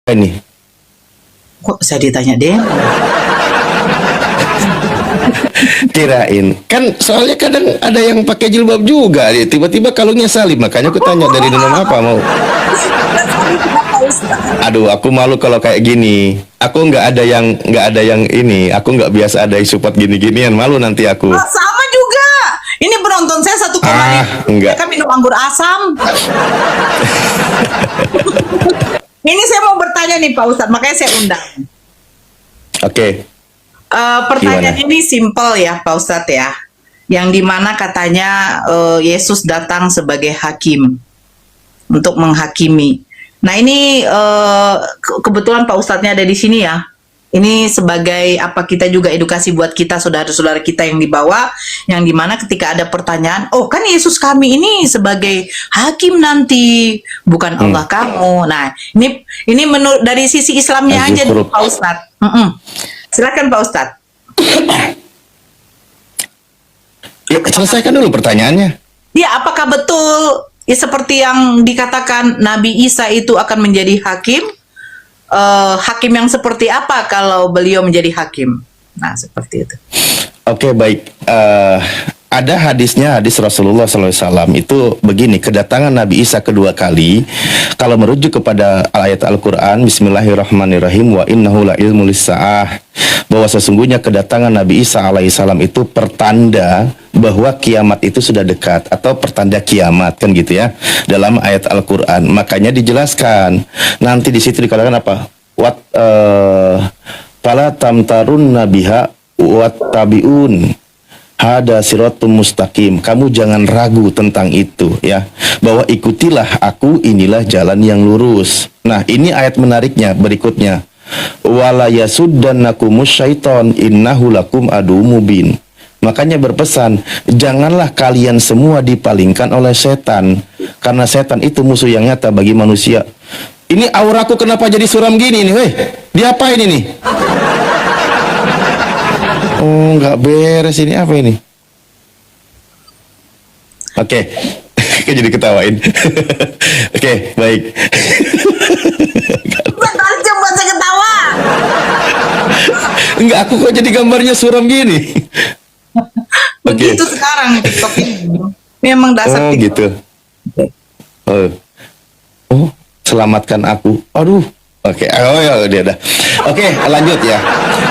Ini Kok saya ditanya deh? kirain kan soalnya kadang ada yang pakai jilbab juga, tiba-tiba kalungnya salib, makanya aku tanya dari dalam apa mau. Aduh, aku malu kalau kayak gini. Aku nggak ada yang ini. Aku nggak biasa ada yang support gini-ginian. Malu nanti aku. Ah, sama juga. Ini penonton saya 1,5. Enggak. Mereka minum anggur asam. Ini saya mau bertanya nih Pak Ustadz, makanya saya undang. Oke. Pertanyaan Gimana? ini simpel ya Pak Ustadz ya. Yang dimana katanya Yesus datang sebagai hakim untuk menghakimi. Nah ini kebetulan Pak Ustadznya ada di sini ya. Ini sebagai apa, kita juga edukasi buat kita saudara-saudara kita yang di bawah, yang dimana ketika ada pertanyaan, oh kan Yesus kami ini sebagai hakim nanti, bukan Allah kamu. Nah ini menurut dari sisi Islamnya aja nih, Al-Zukhruf. Pak Ustadz. Silakan Pak Ustadz. Yuk, selesaikan dulu pertanyaannya. Ya, apakah betul ya, seperti yang dikatakan Nabi Isa itu akan menjadi hakim? Hakim yang seperti apa kalau beliau menjadi hakim? Nah, seperti itu. Oke, baik. Ada hadisnya, hadis Rasulullah SAW itu begini, kedatangan Nabi Isa kedua kali, kalau merujuk kepada ayat Al-Quran, Bismillahirrahmanirrahim, wa innahu la ilmu lis-sa'ah, bahwa sesungguhnya kedatangan Nabi Isa alaihissalam itu pertanda bahwa kiamat itu sudah dekat, atau pertanda kiamat, kan gitu ya, dalam ayat Al-Quran. Makanya dijelaskan, nanti di situ dikatakan apa? Fala tamtarun nabiha wat tabiun hada siratum mustaqim. Kamu jangan ragu tentang itu ya, bahwa ikutilah aku, inilah jalan yang lurus. Nah, ini ayat menariknya berikutnya. Wala yasuddannakumus syaiton innahu lakum adu mubin. Makanya berpesan, janganlah kalian semua dipalingkan oleh setan, karena setan itu musuh yang nyata bagi manusia. Ini auraku kenapa jadi suram gini nih, weh? Diapain ini? Oh, nggak beres ini, apa ini? Oke, Kok jadi ketawain. Oke, baik. Aja buat saya ketawa. Enggak, aku kok jadi gambarnya suram gini. Oke. Begitu sekarang TikTok ini. Memang dasar Oh, TikTok. gitu. Oh, selamatkan aku. Aduh. Oke, oh ya dia dah. Oke, lanjut ya.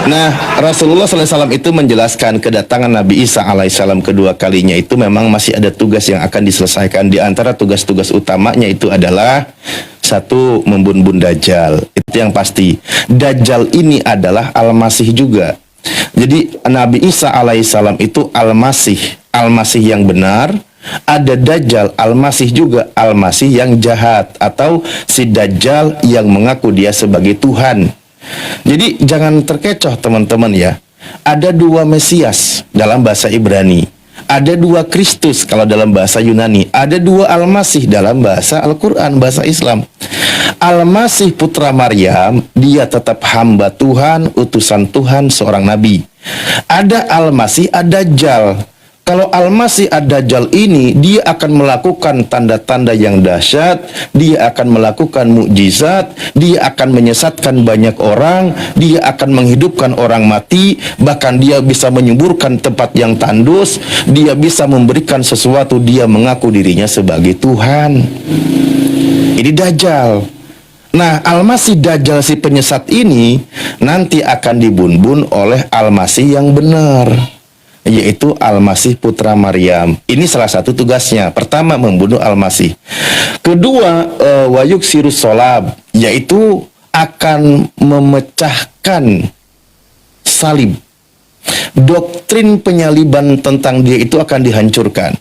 Nah, Rasulullah SAW itu menjelaskan kedatangan Nabi Isa alaihissalam kedua kalinya itu memang masih ada tugas yang akan diselesaikan. Di antara tugas-tugas utamanya itu adalah satu, membun-bun Dajjal. Itu yang pasti. Dajjal ini adalah Al-Masih juga. Jadi Nabi Isa alaihissalam itu Al-Masih, Al-Masih yang benar. Ada Dajjal, Al-Masih juga Al-Masih yang jahat, atau si Dajjal yang mengaku dia sebagai Tuhan. Jadi jangan terkecoh teman-teman ya. Ada dua Mesias dalam bahasa Ibrani, ada dua Kristus kalau dalam bahasa Yunani, ada dua Al-Masih dalam bahasa Al-Quran, bahasa Islam. Al-Masih putra Maryam, dia tetap hamba Tuhan, utusan Tuhan, seorang nabi. Ada Al-Masih, ada Dajjal. Kalau Al-Masih ad-Dajjal ini, dia akan melakukan tanda-tanda yang dahsyat, dia akan melakukan mukjizat, dia akan menyesatkan banyak orang, dia akan menghidupkan orang mati, bahkan dia bisa menyuburkan tempat yang tandus, dia bisa memberikan sesuatu, dia mengaku dirinya sebagai Tuhan. Ini Dajjal. Nah, Al-Masih Dajjal si penyesat ini nanti akan dibun-bun oleh Al-Masih yang benar, yaitu Al-Masih putra Maryam. Ini salah satu tugasnya. Pertama, membunuh Al-Masih. Kedua, wayuk sirus solab, yaitu akan memecahkan salib. Doktrin penyaliban tentang dia itu akan dihancurkan.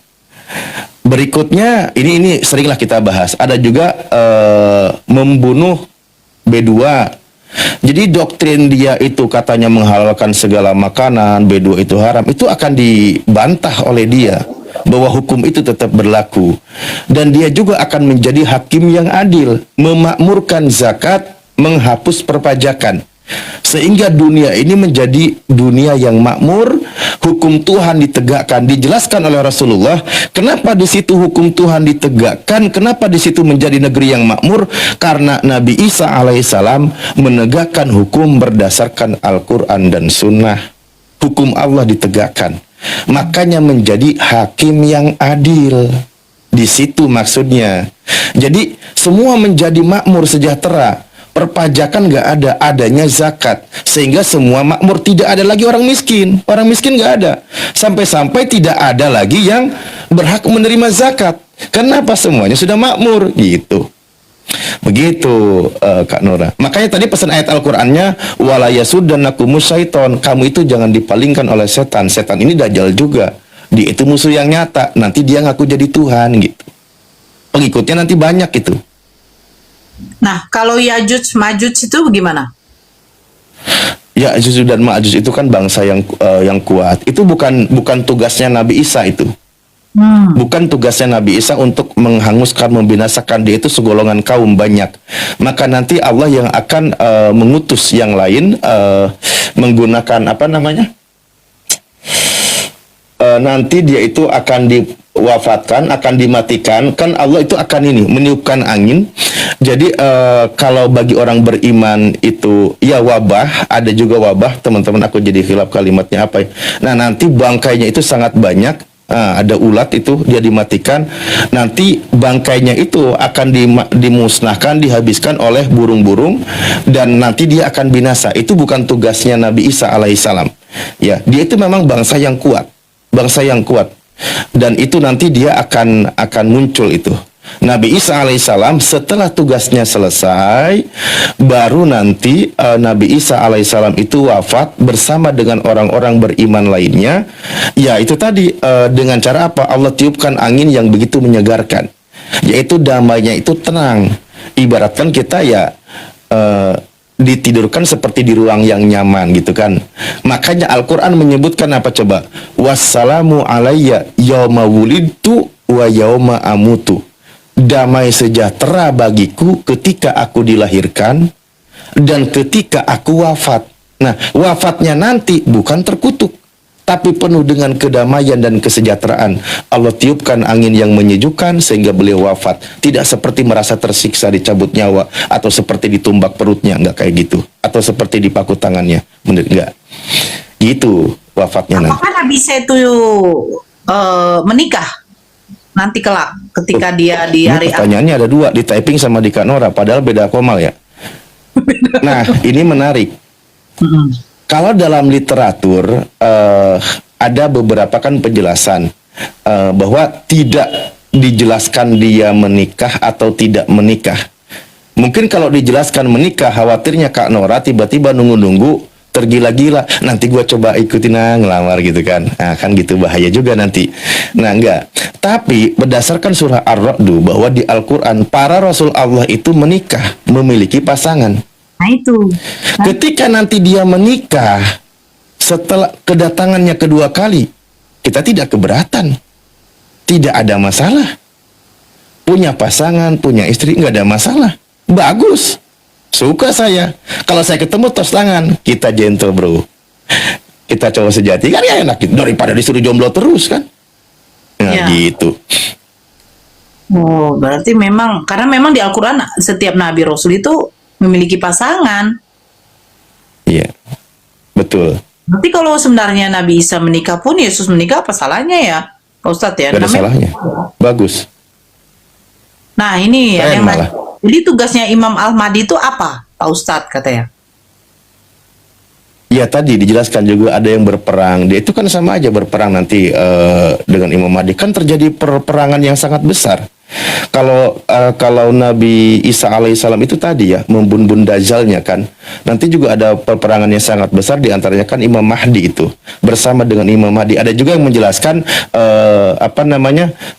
Berikutnya, ini seringlah kita bahas. Ada juga membunuh B2. Jadi doktrin dia itu katanya menghalalkan segala makanan, B2 itu haram, itu akan dibantah oleh dia, bahwa hukum itu tetap berlaku. Dan dia juga akan menjadi hakim yang adil, memakmurkan zakat, menghapus perpajakan. Sehingga dunia ini menjadi dunia yang makmur, hukum Tuhan ditegakkan, dijelaskan oleh Rasulullah. Kenapa di situ hukum Tuhan ditegakkan? Kenapa di situ menjadi negeri yang makmur? Karena Nabi Isa alaihissalam menegakkan hukum berdasarkan Al-Quran dan Sunnah. Hukum Allah ditegakkan. Makanya menjadi hakim yang adil. Di situ maksudnya. Jadi semua menjadi makmur sejahtera. Perpajakan nggak ada, adanya zakat, sehingga semua makmur, tidak ada lagi orang miskin nggak ada, sampai-sampai tidak ada lagi yang berhak menerima zakat. Kenapa? Semuanya sudah makmur gitu. Begitu Kak Nora. Makanya tadi pesan ayat Al-Qur'annya, wala yasuddannakumus syaiton, kamu itu jangan dipalingkan oleh setan. Setan ini dajjal juga, dia itu musuh yang nyata, nanti dia ngaku jadi Tuhan gitu. Pengikutnya nanti banyak itu. Nah, kalau Yajuj Majuj itu bagaimana? Ya'juj dan Ma'juj itu kan bangsa yang kuat. Itu bukan tugasnya Nabi Isa itu. Bukan tugasnya Nabi Isa untuk menghanguskan, membinasakan. Dia itu segolongan kaum banyak. Maka nanti Allah yang akan mengutus yang lain menggunakan apa namanya? Nanti dia itu akan diwafatkan, akan dimatikan. Kan Allah itu akan meniupkan angin. Jadi kalau bagi orang beriman itu ya wabah, ada juga wabah, teman-teman, aku jadi khilaf kalimatnya apa ya. Nah, nanti bangkainya itu sangat banyak. Ada ulat itu dia dimatikan. Nanti bangkainya itu akan dimusnahkan, dihabiskan oleh burung-burung, dan nanti dia akan binasa. Itu bukan tugasnya Nabi Isa alaihissalam. Ya, dia itu memang bangsa yang kuat. Bangsa yang kuat, dan itu nanti dia akan muncul itu. Nabi Isa alaihissalam setelah tugasnya selesai, baru nanti Nabi Isa alaihissalam itu wafat bersama dengan orang-orang beriman lainnya. Ya itu tadi, dengan cara apa? Allah tiupkan angin yang begitu menyegarkan, yaitu damainya itu tenang. Ibaratkan kita ya ditidurkan seperti di ruang yang nyaman gitu kan. Makanya Al-Quran menyebutkan apa coba? Wassalamu alayya yauma wulidtu wa yauma amutu. Damai sejahtera bagiku ketika aku dilahirkan dan ketika aku wafat. Nah, wafatnya nanti bukan terkutuk, tapi penuh dengan kedamaian dan kesejahteraan. Allah tiupkan angin yang menyejukkan sehingga beliau wafat. Tidak seperti merasa tersiksa, dicabut nyawa, atau seperti ditumbak perutnya, enggak kayak gitu. Atau seperti dipaku tangannya, enggak. Gitu wafatnya nanti. Apakah Nabi Isa itu menikah nanti kelak ketika dia di hari Pertanyaannya ada dua, di typing sama di Kak Nora, padahal beda komal ya. Nah, ini menarik. Kalau dalam literatur ada beberapa kan penjelasan bahwa tidak dijelaskan dia menikah atau tidak menikah. Mungkin kalau dijelaskan menikah, khawatirnya Kak Nora tiba-tiba nunggu-nunggu tergila-gila, nanti gua coba ikutin ngelamar gitu kan. Nah, kan gitu bahaya juga nanti. Nah, enggak. Tapi berdasarkan surah Ar-Ra'd bahwa di Al-Quran para Rasul Allah itu menikah, memiliki pasangan. Nah itu. Ketika nanti dia menikah, setelah kedatangannya kedua kali, kita tidak keberatan. Tidak ada masalah. Punya pasangan, punya istri, nggak ada masalah. Bagus. Suka saya. Kalau saya ketemu tos tangan, kita gentle bro. Kita cowok sejati, kan ya enak gitu. Daripada disuruh jomblo terus kan. Nah Ya. gitu. Oh, berarti memang, karena memang di Al-Quran setiap Nabi Rasul itu memiliki pasangan. Iya. Betul. Berarti kalau sebenarnya Nabi Isa menikah pun Yesus menikah, apa salahnya ya, Pak Ustadz ya? Gak ada salahnya. Bagus. Nah ini Keren yang malah. jadi tugasnya Imam Al-Mahdi itu apa, Pak Ustadz katanya? Ya tadi dijelaskan juga ada yang berperang. Dia itu kan sama aja berperang nanti dengan Imam Mahdi. Kan terjadi peperangan yang sangat besar. Kalau Nabi Isa alaihissalam itu tadi ya membunuh Dajjalnya kan. Nanti juga ada peperangan yang sangat besar, diantaranya kan Imam Mahdi itu bersama dengan Imam Mahdi. Ada juga yang menjelaskan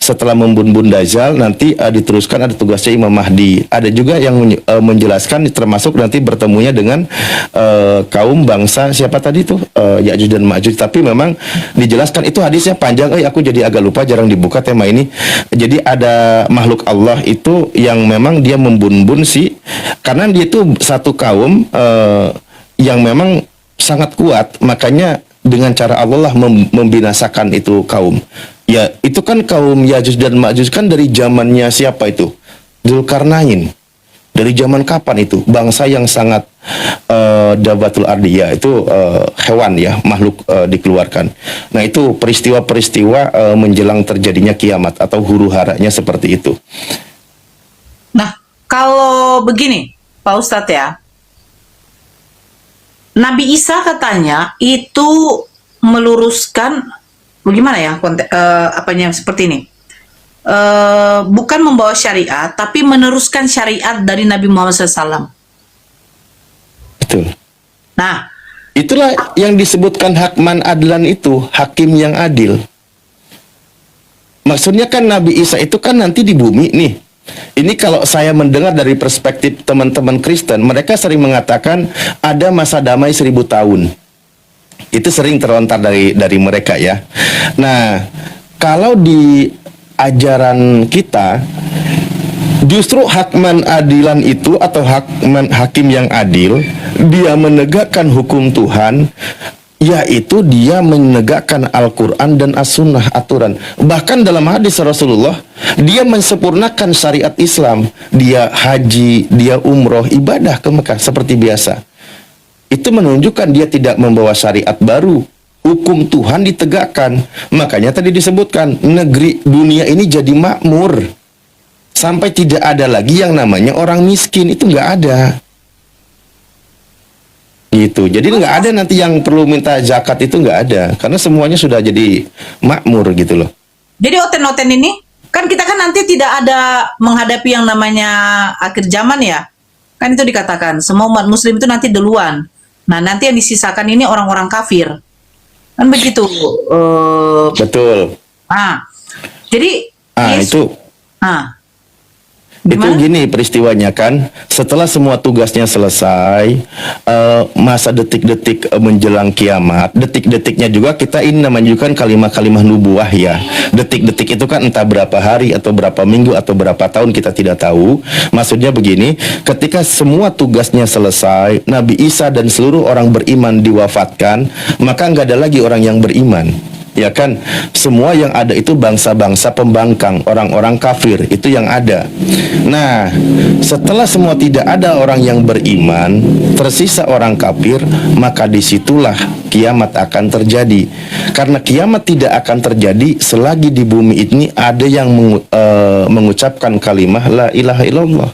setelah membunuh Dajjal nanti diteruskan ada tugasnya Imam Mahdi. Ada juga yang menjelaskan termasuk nanti bertemunya dengan kaum bangsa siapa tadi tuh Ya'juj dan Ma'juj. Tapi memang dijelaskan itu hadisnya panjang. Aku jadi agak lupa, jarang dibuka tema ini. Jadi ada makhluk Allah itu yang memang dia membun-bun karena dia itu satu kaum yang memang sangat kuat. Makanya dengan cara Allah lah membinasakan itu kaum. Ya, itu kan kaum Yajuj dan Majuj kan dari zamannya siapa itu? Dzulkarnain. Dari zaman kapan itu? Bangsa yang sangat dabatul ardiyah, itu hewan ya, makhluk dikeluarkan. Nah, itu peristiwa-peristiwa menjelang terjadinya kiamat atau huru haranya seperti itu. Nah, kalau begini, Pak Ustadz ya, Nabi Isa katanya itu meluruskan, bagaimana ya, apanya seperti ini. Bukan membawa syariat, tapi meneruskan syariat dari Nabi Muhammad SAW. Betul. Nah, Itulah yang disebutkan hakman adlan itu, hakim yang adil. Maksudnya kan Nabi Isa itu kan nanti di bumi nih. Ini kalau saya mendengar dari perspektif teman-teman Kristen, mereka sering mengatakan ada masa damai 1000 tahun. Itu sering terlontar dari mereka ya. Nah, kalau di ajaran kita, justru hakman adilan itu atau hakim yang adil, dia menegakkan hukum Tuhan, yaitu dia menegakkan Al-Quran dan As-Sunnah, aturan. Bahkan dalam hadis Rasulullah, dia mensempurnakan syariat Islam. Dia haji, dia umroh, ibadah ke Mekah seperti biasa. Itu menunjukkan dia tidak membawa syariat baru. Hukum Tuhan ditegakkan. Makanya tadi disebutkan, negeri dunia ini jadi makmur. Sampai tidak ada lagi yang namanya orang miskin. Itu nggak ada. Gitu. Jadi nggak ada nanti yang perlu minta zakat, itu nggak ada. Karena semuanya sudah jadi makmur gitu loh. jadi oten-oten ini, kan kita kan nanti tidak ada menghadapi yang namanya akhir zaman ya. Kan itu dikatakan, semua umat muslim itu nanti duluan. Nah, nanti yang disisakan ini orang-orang kafir. Kan begitu. Betul. Jadi Itu. Itu Gimana? gini peristiwanya kan, setelah semua tugasnya selesai, masa detik-detik menjelang kiamat, detik-detiknya juga kita ini namanya juga kan kalimah-kalimah nubuah ya. Detik-detik itu kan entah berapa hari atau berapa minggu atau berapa tahun kita tidak tahu. Maksudnya begini, ketika semua tugasnya selesai, Nabi Isa dan seluruh orang beriman diwafatkan, maka nggak ada lagi orang yang beriman. Ya kan, semua yang ada itu bangsa-bangsa pembangkang, orang-orang kafir, itu yang ada. Nah, setelah semua tidak ada orang yang beriman, tersisa orang kafir, maka disitulah kiamat akan terjadi. Karena kiamat tidak akan terjadi selagi di bumi ini ada yang mengucapkan kalimah la ilaha illallah.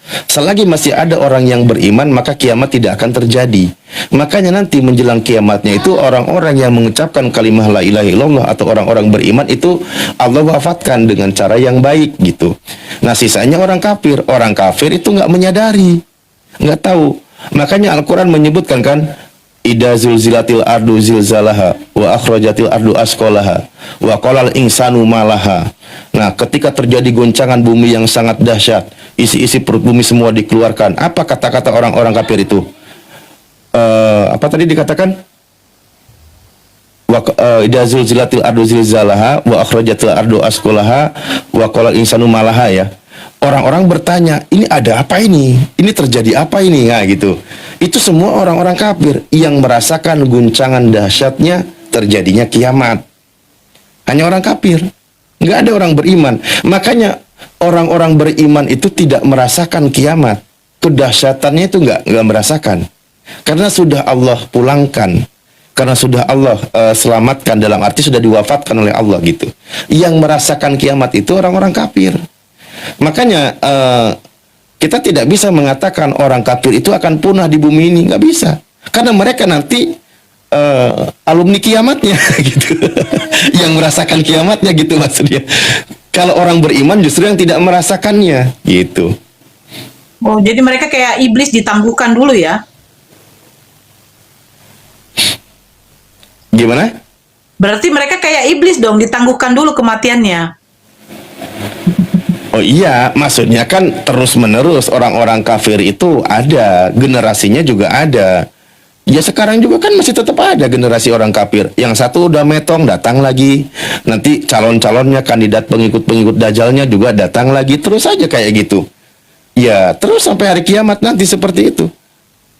Selagi masih ada orang yang beriman, maka kiamat tidak akan terjadi. Makanya nanti menjelang kiamatnya itu orang-orang yang mengucapkan kalimah la ilaha illallah atau orang-orang beriman itu Allah wafatkan dengan cara yang baik gitu. Nah, sisanya orang kafir. Orang kafir itu nggak menyadari, nggak tahu. Makanya Al-Quran menyebutkan kan, Ida zulzilatil ardu zilzalaha wa akhrajatil ardu asqalaha wa qalal insanu malaha. Nah, ketika terjadi goncangan bumi yang sangat dahsyat, isi-isi perut bumi semua dikeluarkan. Apa kata-kata orang-orang kafir itu? Apa tadi dikatakan? Ida zulzilatil ardu zilzalaha wa akhrajatil ardu asqalaha wa qalal insanu malaha ya. Orang-orang bertanya, ini ada apa ini? Ini terjadi apa ini? Nah, gitu. Itu semua orang-orang kafir yang merasakan guncangan dahsyatnya terjadinya kiamat. Hanya orang kafir. Nggak ada orang beriman. Makanya orang-orang beriman itu tidak merasakan kiamat. Kedahsyatannya itu nggak merasakan. Karena sudah Allah pulangkan. Karena sudah Allah selamatkan, dalam arti sudah diwafatkan oleh Allah gitu. Yang merasakan kiamat itu orang-orang kafir. Makanya kita tidak bisa mengatakan orang kafir itu akan punah di bumi ini, nggak bisa, karena mereka nanti alumni kiamatnya gitu, yang merasakan kiamatnya gitu maksudnya. Kalau orang beriman justru yang tidak merasakannya gitu. Oh, jadi mereka kayak iblis ditangguhkan dulu ya? Gimana? Berarti mereka kayak iblis dong, ditangguhkan dulu kematiannya. Oh iya, maksudnya kan terus-menerus orang-orang kafir itu ada, generasinya juga ada. Ya sekarang juga kan masih tetap ada generasi orang kafir. Yang satu udah metong, datang lagi. Nanti calon-calonnya, kandidat pengikut-pengikut dajalnya juga datang lagi. Terus aja kayak gitu. Ya, terus sampai hari kiamat nanti seperti itu.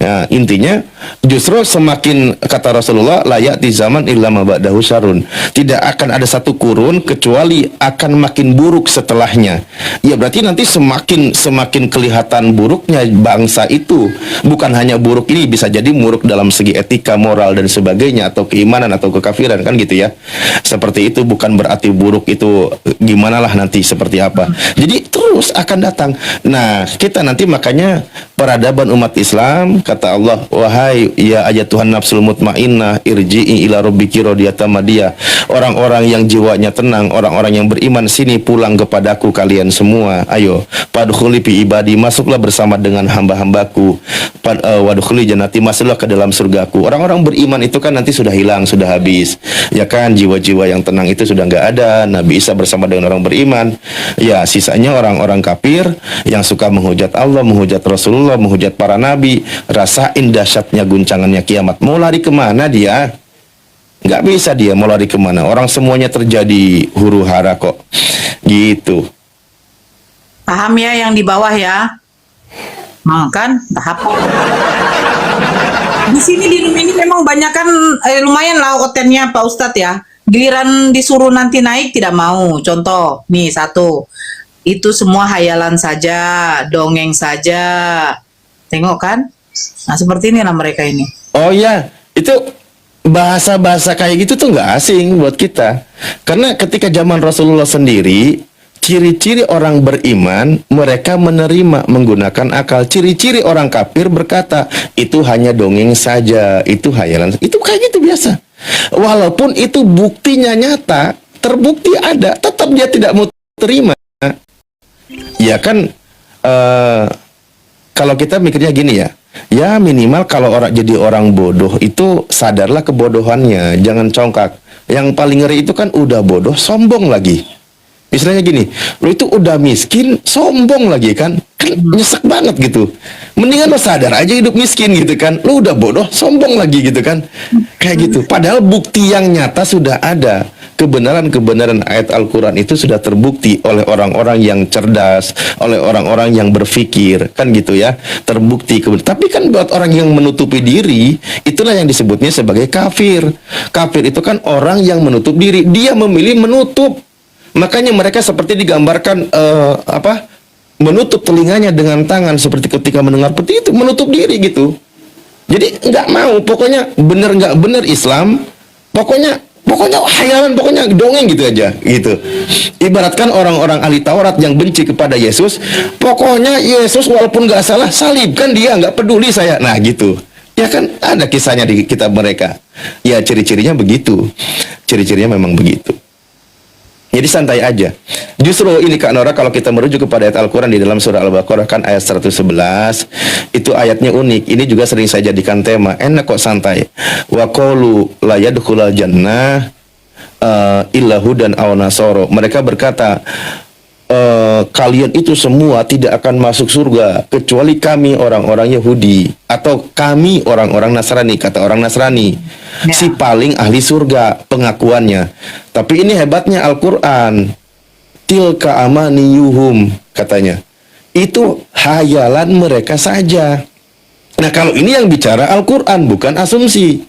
Nah, intinya justru semakin, kata Rasulullah, layak di zaman illa ma ba'dahu syarrun. Tidak akan ada satu kurun kecuali akan makin buruk setelahnya. Ya berarti nanti semakin kelihatan buruknya bangsa itu. Bukan hanya buruk ini, bisa jadi buruk dalam segi etika, moral dan sebagainya, atau keimanan atau kekafiran, kan gitu ya. Seperti itu, bukan berarti buruk itu gimana lah nanti seperti apa. Jadi terus akan datang. Nah, kita nanti makanya peradaban umat Islam, kata Allah, wahai ya ayatuhan nafsul mutmainnah irji'i ila rabbiki radiyatan madiyah. Orang-orang yang jiwanya tenang, orang-orang yang beriman, sini pulang kepadaku kalian semua. Ayo, padkhuli fi ibadi, masuklah bersama dengan hamba-hambaku. Wadkhuli jannati, masuklah ke dalam surgaku. Orang-orang beriman itu kan nanti sudah hilang, sudah habis. Ya kan, jiwa-jiwa yang tenang itu sudah nggak ada. Nabi Isa bersama dengan orang beriman. Ya, sisanya orang-orang kafir yang suka menghujat Allah, menghujat Rasulullah, menghujat para nabi. Rasain dahsyatnya guncangannya kiamat. Mau lari kemana dia? Nggak bisa dia mau lari kemana. Orang semuanya terjadi huru hara kok. Gitu. Paham ya yang di bawah ya? Kan tahap. Di sini di room ini memang banyak kan lumayan lah otennya Pak Ustadz ya. Giliran disuruh nanti naik tidak mau. Contoh, nih satu. Itu semua hayalan saja, dongeng saja. Tengok kan? Nah, seperti inilah mereka ini. Oh ya, itu bahasa-bahasa kayak gitu tuh nggak asing buat kita. Karena ketika zaman Rasulullah sendiri, ciri-ciri orang beriman, mereka menerima menggunakan akal. Ciri-ciri orang kafir berkata, itu hanya dongeng saja, itu hayalan. Itu kayak gitu biasa. Walaupun itu buktinya nyata, terbukti ada, tetap dia tidak mau terima. Ya kan, kalau kita mikirnya gini ya, ya minimal kalau orang jadi orang bodoh itu sadarlah kebodohannya, jangan congkak. Yang paling ngeri itu kan udah bodoh, sombong lagi. Istilahnya gini, lo itu udah miskin, sombong lagi kan nyesek banget gitu. Mendingan lo sadar aja hidup miskin gitu kan, lo udah bodoh, sombong lagi gitu kan. Kayak gitu, padahal bukti yang nyata sudah ada. Kebenaran-kebenaran ayat Al-Quran itu sudah terbukti oleh orang-orang yang cerdas, oleh orang-orang yang berpikir, kan gitu ya, terbukti. Tapi kan buat orang yang menutupi diri, itulah yang disebutnya sebagai kafir. Kafir itu kan orang yang menutup diri, dia memilih menutup. Makanya mereka seperti digambarkan menutup telinganya dengan tangan, seperti ketika mendengar peti itu menutup diri gitu. Jadi nggak mau, pokoknya bener nggak bener Islam, pokoknya hayalan, pokoknya dongeng gitu aja gitu. Ibaratkan orang-orang ahli Taurat yang benci kepada Yesus, pokoknya Yesus walaupun nggak salah salibkan dia, nggak peduli saya. Nah gitu. Ya kan ada kisahnya di kitab mereka. Ya ciri-cirinya begitu. Ciri-cirinya memang begitu. Jadi santai aja. Justru ini Kak Nora, kalau kita merujuk kepada ayat Al-Quran di dalam surah Al-Baqarah kan ayat 111, itu ayatnya unik. Ini juga sering saya jadikan tema. Enak kok, santai. Wa qalu la yadkhulul jannah illa hudan aw nasara. Mereka berkata, kalian itu semua tidak akan masuk surga kecuali kami orang-orang Yahudi atau kami orang-orang Nasrani. Kata orang Nasrani si paling ahli surga pengakuannya. Tapi ini hebatnya Al-Quran, tilka amaniyuhum, katanya itu hayalan mereka saja. Nah kalau ini yang bicara Al-Quran, bukan asumsi.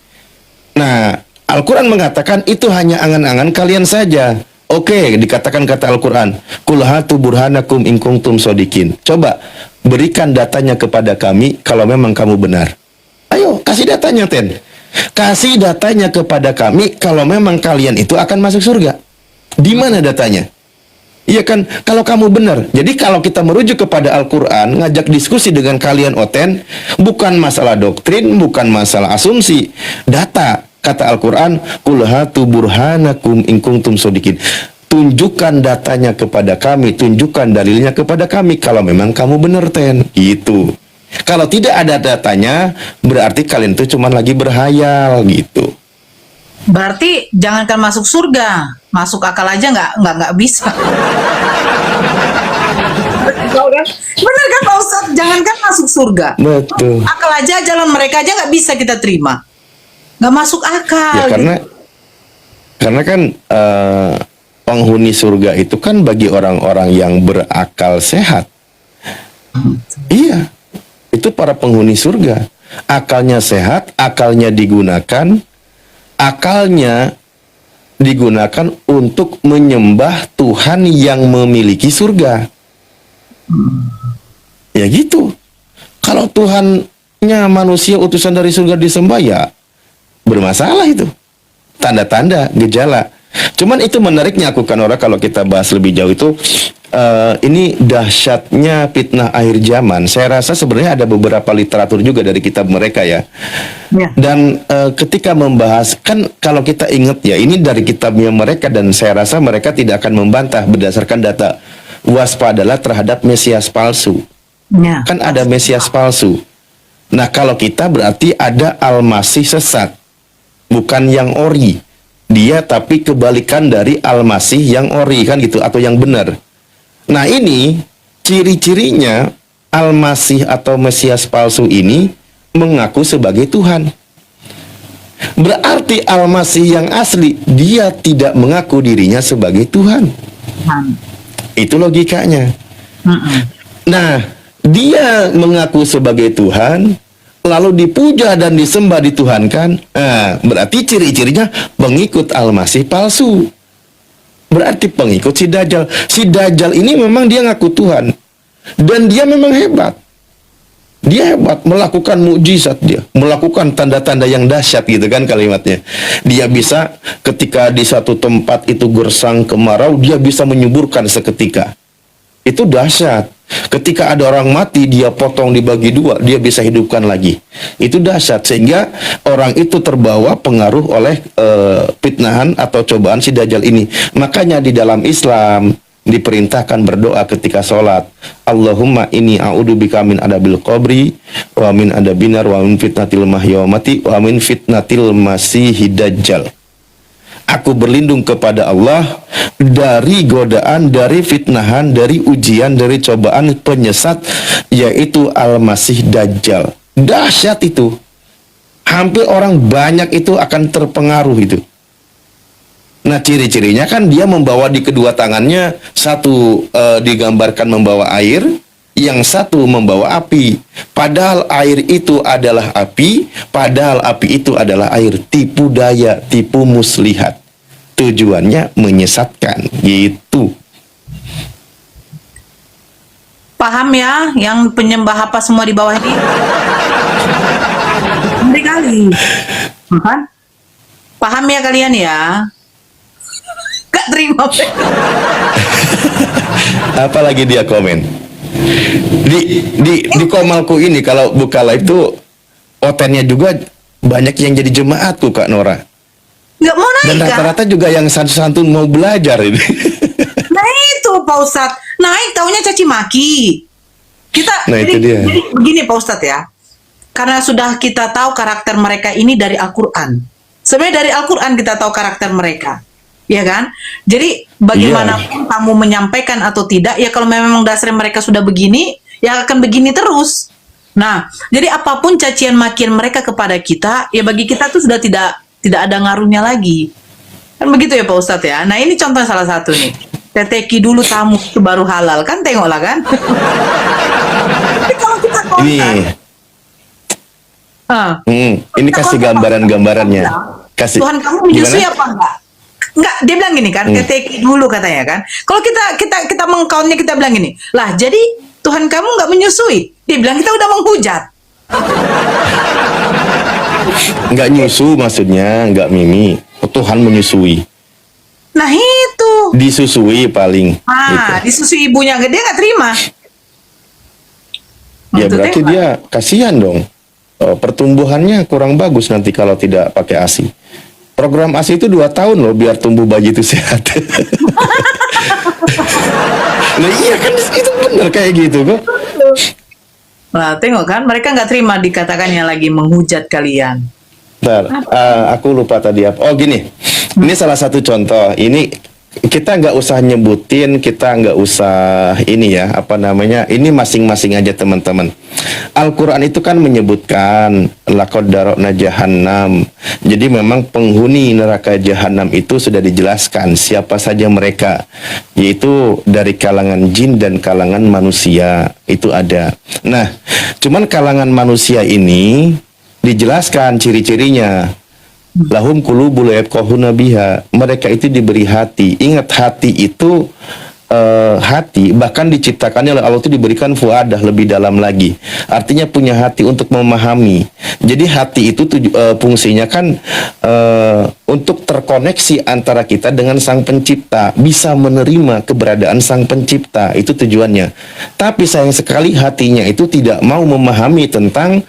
Nah Al-Quran mengatakan itu hanya angan-angan kalian saja. Oke, dikatakan kata Al-Quran, Qul hatu burhanakum in kuntum shodiqin. Coba berikan datanya kepada kami kalau memang kamu benar. Ayo, kasih datanya, Ten. Kasih datanya kepada kami kalau memang kalian itu akan masuk surga. Di mana datanya? Iya kan, kalau kamu benar. Jadi kalau kita merujuk kepada Al-Quran, ngajak diskusi dengan kalian Oten, bukan masalah doktrin, bukan masalah asumsi. Data. Kata Al-Quran, Qul hatu burhanakum in kuntum shodiqin. Tunjukkan datanya kepada kami, tunjukkan dalilnya kepada kami kalau memang kamu benar, Ten. Gitu. Kalau tidak ada datanya, berarti kalian itu cuma lagi berhayal gitu. Berarti jangankan masuk surga, masuk akal aja nggak bisa. Bener kan Pak Ustadz? Jangankan masuk surga, Betul. akal aja, jalan mereka aja nggak bisa kita terima. Nggak masuk akal. Ya karena kan penghuni surga itu kan bagi orang-orang yang berakal sehat. Iya, itu para penghuni surga. akalnya sehat, akalnya digunakan untuk menyembah Tuhan yang memiliki surga. Ya gitu. Kalau Tuhannya manusia utusan dari surga disembah, ya bermasalah itu. Tanda-tanda, gejala. Cuman itu menariknya aku kan orang kalau kita bahas lebih jauh itu ini dahsyatnya fitnah akhir zaman. Saya rasa sebenarnya ada beberapa literatur juga dari kitab mereka ya. Ya. Dan ketika membahas kan kalau kita ingat ya ini dari kitabnya mereka dan saya rasa mereka tidak akan membantah berdasarkan data. Waspadalah terhadap Mesias palsu. Ya. Kan ada Mesias palsu. Nah kalau kita berarti ada Al-Masih sesat. Bukan yang ori. Dia tapi kebalikan dari Al-Masih yang ori kan gitu atau yang benar. Nah ini ciri-cirinya Al-Masih atau Mesias palsu ini mengaku sebagai Tuhan. Berarti Al-Masih yang asli dia tidak mengaku dirinya sebagai Tuhan. Itu logikanya. Nah, dia mengaku sebagai Tuhan, lalu dipuja dan disembah dituhankan. Nah, berarti ciri-cirinya pengikut Al-Masih palsu. Berarti pengikut si Dajjal. Si Dajjal ini memang dia ngaku Tuhan. Dan dia memang hebat. Dia hebat, melakukan mukjizat dia. Melakukan tanda-tanda yang dahsyat gitu kan kalimatnya. Dia bisa ketika di satu tempat itu gersang kemarau, dia bisa menyuburkan seketika. Itu dahsyat. Ketika ada orang mati, dia potong dibagi dua, dia bisa hidupkan lagi. Itu dahsyat, sehingga orang itu terbawa pengaruh oleh fitnahan atau cobaan si Dajjal ini. Makanya di dalam Islam diperintahkan berdoa ketika sholat. Allahumma inni a'udzubika min adabil qabri wa min adabinar wa min fitnatil mahya wa mati wa min fitnatil masihid dajjal. Aku berlindung kepada Allah dari godaan, dari fitnahan, dari ujian, dari cobaan penyesat, yaitu Al-Masih Dajjal. Dahsyat itu. Hampir orang banyak itu akan terpengaruh itu. Nah ciri-cirinya kan dia membawa di kedua tangannya, satu digambarkan membawa air, yang satu membawa api. Padahal air itu adalah api, padahal api itu adalah air. Tipu daya, tipu muslihat. Tujuannya menyesatkan, gitu. Paham ya, yang penyembah apa semua di bawah ini? Ngeri kali. Kan? Paham ya kalian ya? Gak terima. Apalagi dia komen. Di Komalku ini kalau buka live tuh otennya juga banyak yang jadi jemaatku Kak Nora. Nggak mau naik Dan kan? rata-rata juga yang santun-santun mau belajar ini. Nah itu Pak Ustadz, naik taunya caci maki. Kita Nah, itu dia. jadi begini Pak Ustadz ya, karena sudah kita tahu karakter mereka ini dari Al-Quran. Sebenarnya dari Al-Quran kita tahu karakter mereka, ya kan? Jadi bagaimanapun kamu menyampaikan atau tidak, ya kalau memang dasar mereka sudah begini, ya akan begini terus. Nah, jadi apapun cacian makian mereka kepada kita, ya bagi kita tuh sudah tidak ada ngaruhnya lagi. Kan begitu ya Pak Ustadz ya. Nah ini contoh salah satu nih. Teteki dulu tamu itu baru halal kan, tengoklah kan. Tapi kalau kita kontak, Ini kasih gambaran-gambarannya. Kasih. Tuhan kamu menyusui Gimana? apa enggak? Enggak, dia bilang gini kan, teteki dulu katanya kan. Kalau kita mengkaunnya kita bilang gini, lah jadi Tuhan kamu enggak menyusui. Dia bilang kita udah menghujat. Nggak nyusu maksudnya, nggak mimi. Tuhan menyusui. Nah itu. Disusui paling. Gitu. Disusui ibunya, dia nggak terima. Ya Maksudnya berarti apa? dia kasihan dong. Pertumbuhannya kurang bagus nanti kalau tidak pakai ASI. Program ASI itu 2 tahun loh biar tumbuh bayi itu sehat. Nah iya kan itu benar kayak gitu kok. Nah, tengok kan, mereka nggak terima dikatakannya lagi menghujat kalian. Bentar, aku lupa tadi apa. Oh gini, ini salah satu contoh. Ini kita nggak usah nyebutin, kita nggak usah ini ya, apa namanya, ini masing-masing aja teman-teman. Al-Quran itu kan menyebutkan laqad darokna jahannam. Jadi memang penghuni neraka jahanam itu sudah dijelaskan siapa saja mereka, yaitu dari kalangan jin dan kalangan manusia itu ada. Nah, cuman kalangan manusia ini dijelaskan ciri-cirinya. Lahum qulubul yafqahuna biha. Mereka itu diberi hati. Ingat, hati itu hati bahkan diciptakannya oleh Allah itu diberikan fuadah, lebih dalam lagi. Artinya punya hati untuk memahami. Jadi hati itu fungsinya kan untuk terkoneksi antara kita dengan Sang Pencipta, bisa menerima keberadaan Sang Pencipta, itu tujuannya. Tapi sayang sekali hatinya itu tidak mau memahami tentang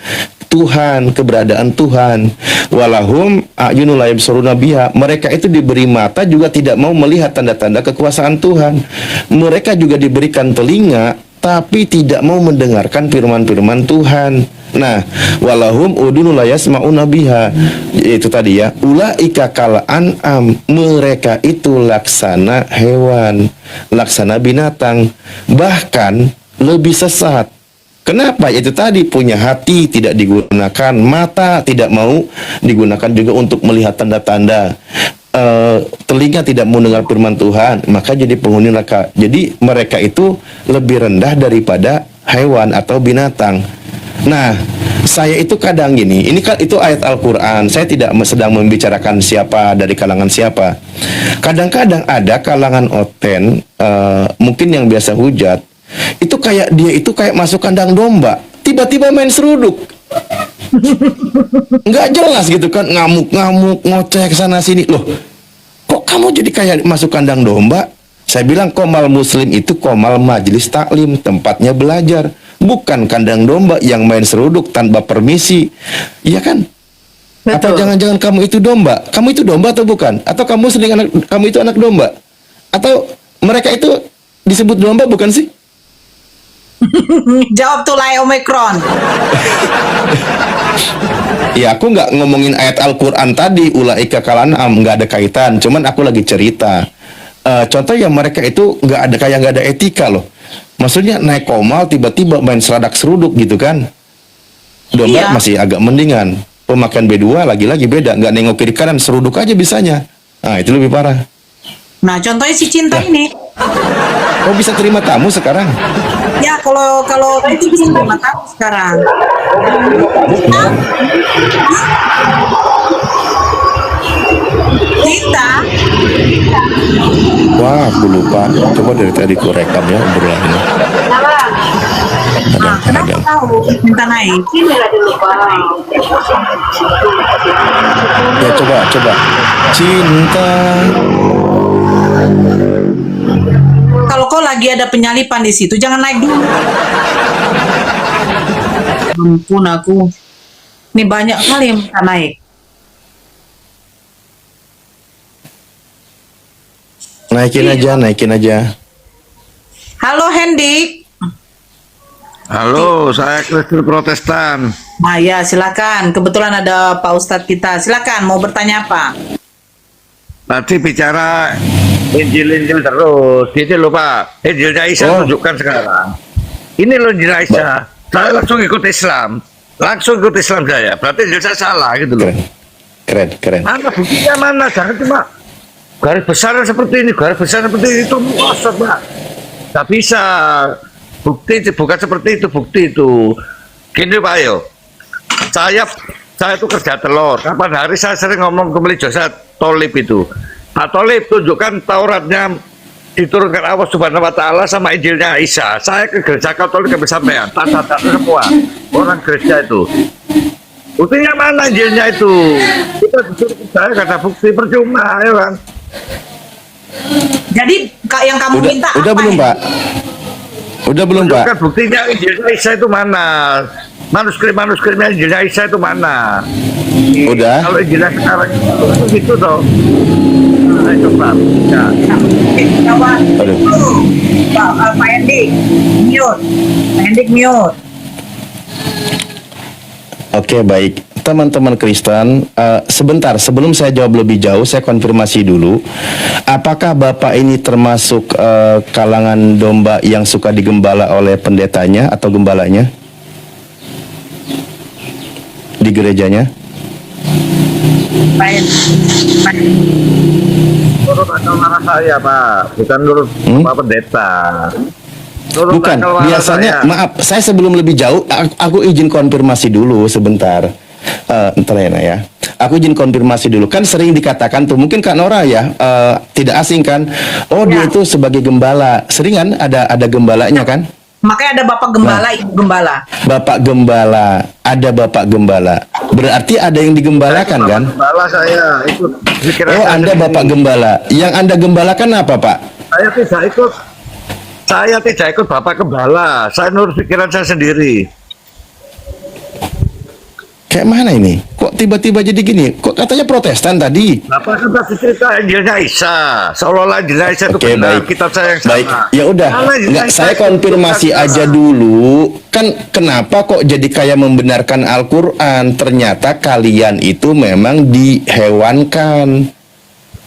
Tuhan, keberadaan Tuhan. Walahum a'yunul la yabsuruna biha. Mereka itu diberi mata juga tidak mau melihat tanda-tanda kekuasaan Tuhan. Mereka juga diberikan telinga tapi tidak mau mendengarkan firman-firman Tuhan. Nah, walahum udunul la yasma'una biha. Itu tadi ya, ulaika kal an'am. Mereka itu laksana hewan, laksana binatang, bahkan lebih sesat. Kenapa? Itu tadi, punya hati tidak digunakan, mata tidak mau digunakan juga untuk melihat tanda-tanda, telinga tidak mau dengar firman Tuhan, maka jadi penghuni neraka. Jadi mereka itu lebih rendah daripada hewan atau binatang. Nah, saya itu kadang gini, ini kan itu ayat Al-Quran, saya tidak sedang membicarakan siapa dari kalangan siapa. Kadang-kadang ada kalangan oten, mungkin yang biasa hujat, itu kayak dia itu kayak masuk kandang domba, tiba-tiba main seruduk, nggak jelas gitu kan, ngamuk-ngamuk, ngoceh sana sini. Loh, kok kamu jadi kayak masuk kandang domba? Saya bilang komal muslim itu komal majelis taklim, tempatnya belajar, bukan kandang domba yang main seruduk tanpa permisi, iya kan? Apa Betul. jangan-jangan kamu itu domba? Kamu itu domba atau bukan? Atau kamu itu anak domba? Atau mereka itu disebut domba bukan sih? Jawab tuh lai Omikron. Ya, aku nggak ngomongin ayat Al-Quran tadi, ulaika kalanam, nggak ada kaitan. Cuman aku lagi cerita. Contoh ya, mereka itu nggak ada etika loh. Maksudnya naik komal tiba-tiba main seradak seruduk gitu kan. Domba Iya. masih agak mendingan. Pemakaian B2 lagi-lagi beda, nggak nengok kiri kanan, seruduk aja bisanya. Nah, itu lebih parah. Nah, contohnya si Cinta ini. Oh, bisa terima tamu sekarang? Ya, kalau itu bisa terima tamu sekarang. Cinta. Wah, aku lupa. Coba dari tadi ku rekam ya obrolannya. Nah, kenapa tahu Cinta naik? Ya, coba. Cinta. Kalau kau lagi ada penyalipan di situ, jangan naik dulu. Ampun aku. Ini banyak kali yang bisa naik. Naikin aja. Halo Hendik. Halo, saya Kristen Protestan. Nah ya, silakan. Kebetulan ada Pak Ustadz kita. Silakan, mau bertanya apa? Tadi bicara Injil terus. Gitu loh Pak. Injilnya Isa tunjukkan sekarang. Ini loh Injil Isa. Saya langsung ikut Islam. Saya. Berarti Injil saya salah gitu loh. Keren. Mana buktinya mana? Jangan cuma garis besar seperti ini, garis besar seperti itu. Maksud Pak. Gak bisa. Bukti bukan seperti itu, bukti itu. Gini Pak yo. Saya itu kerja telur. Kapan hari saya sering ngomong ke Meli Josat Tolib itu. Pak Tolib, tunjukkan Tauratnya diturunkan Allah Subhanahu wa Ta'ala sama Injilnya Isa. Saya ke gereja Katolik ke sampean, tak semua orang gereja itu. Buktinya mana Injilnya itu? Kita disuruh percaya karena bukti percuma, ya kan? Jadi yang kamu minta Udah apa belum ini? Pak? Udah belum Pak? Tunjukkan buktinya Injilnya Isa itu mana? Manuskripnya Injilnya Isa itu mana? Udah. Kalau Injilnya sekarang itu gitu toh. Nah, itu Pak. Ya. Jawab. Aduh. Pak Hendik, mute. Pak Hendik mute. Oke, baik. teman-teman Kristen, sebentar sebelum saya jawab lebih jauh, saya konfirmasi dulu. Apakah Bapak ini termasuk kalangan domba yang suka digembala oleh pendetanya atau gembalanya di gerejanya? Menurut akal marah saya, Pak, bukan menurut Pak Pendeta. Menurut Bukan, akal marah biasanya, saya. maaf, saya sebelum lebih jauh, aku izin konfirmasi dulu sebentar. Ntar ya, Nak, ya. Aku izin konfirmasi dulu. Kan sering dikatakan tuh, mungkin Kak Nora ya, tidak asing kan? Oh, dia Ya. itu sebagai gembala. Sering kan ada gembalanya kan? Makanya ada Bapak Gembala, Ibu Gembala. Bapak gembala, ada Bapak gembala. Berarti ada yang digembalakan kan? Malah saya ikut pikiran Oh, saya Anda sendiri. Bapak gembala. Yang Anda gembalakan apa, Pak? Saya tidak ikut Bapak Gembala. Saya nurut pikiran saya sendiri. Kayak mana ini? Kok tiba-tiba jadi gini? Kok katanya Protestan tadi? Bapak kan pasti cerita Injilnya Isa, seolah-olah Injilnya Isa itu Oke, benar, baik. kitab saya yang sama. Baik, ya udah. Mana Injilnya Nggak, Isa saya itu konfirmasi kitab aja sama. dulu. Kan kenapa kok jadi kayak membenarkan Al-Quran? Ternyata kalian itu memang dihewankan.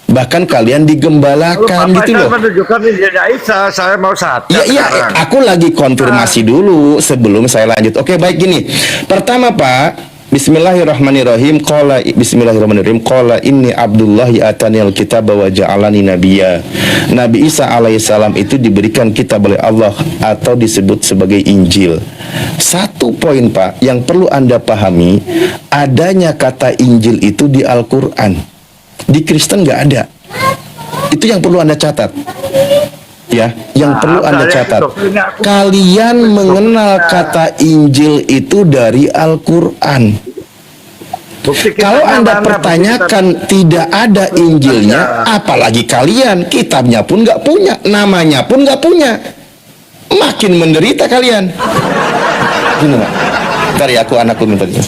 Bahkan kalian Kalau digembalakan Bapak gitu itu loh. menunjukkan Injilnya Isa, saya mau sadar Iya, iya, sekarang. aku lagi konfirmasi dulu sebelum saya lanjut. Oke, baik gini. Pertama, Pak, Bismillahirrahmanirrahim. Bismillahirrahmanirrahim. Qala inni Abdullahi atanil kitaba wa ja'alani nabiyya. Nabi Isa alaihissalam itu diberikan kitab oleh Allah atau disebut sebagai Injil. Satu poin, Pak, yang perlu Anda pahami, adanya kata Injil itu di Al-Qur'an. Di Kristen nggak ada. Itu yang perlu Anda catat. Ya, yang perlu Anda catat. Kalian mengenal kata Injil itu dari Al-Qur'an. Bukti Kalau kitabnya Anda mana? pertanyakan tidak ada Injilnya, apalagi kalian, kitabnya pun nggak punya, namanya pun nggak punya, makin menderita kalian. Gini, Pak. Ntar ya, anakku minta dia.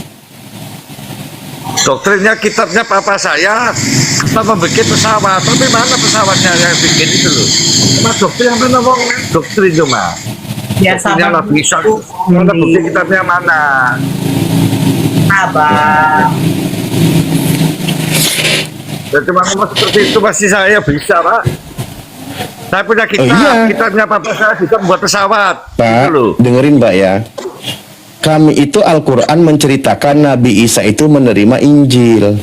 Doktrinnya kitabnya papa saya kita membuat pesawat, tapi mana pesawatnya yang bikin itu loh? Cuma doktrin yang mana wong? Doktrin cuma. Ya, Doktrinnya sabar. nggak bisa. Mana bukti kitabnya mana? Sabar. Dan cuma ngomong seperti itu pasti saya bisa, Pak. Saya punya kitab, iya. kitabnya papa saya bisa membuat pesawat. Pak, Gitu loh. dengerin Pak ya. Kami itu Al-Quran menceritakan Nabi Isa itu menerima Injil.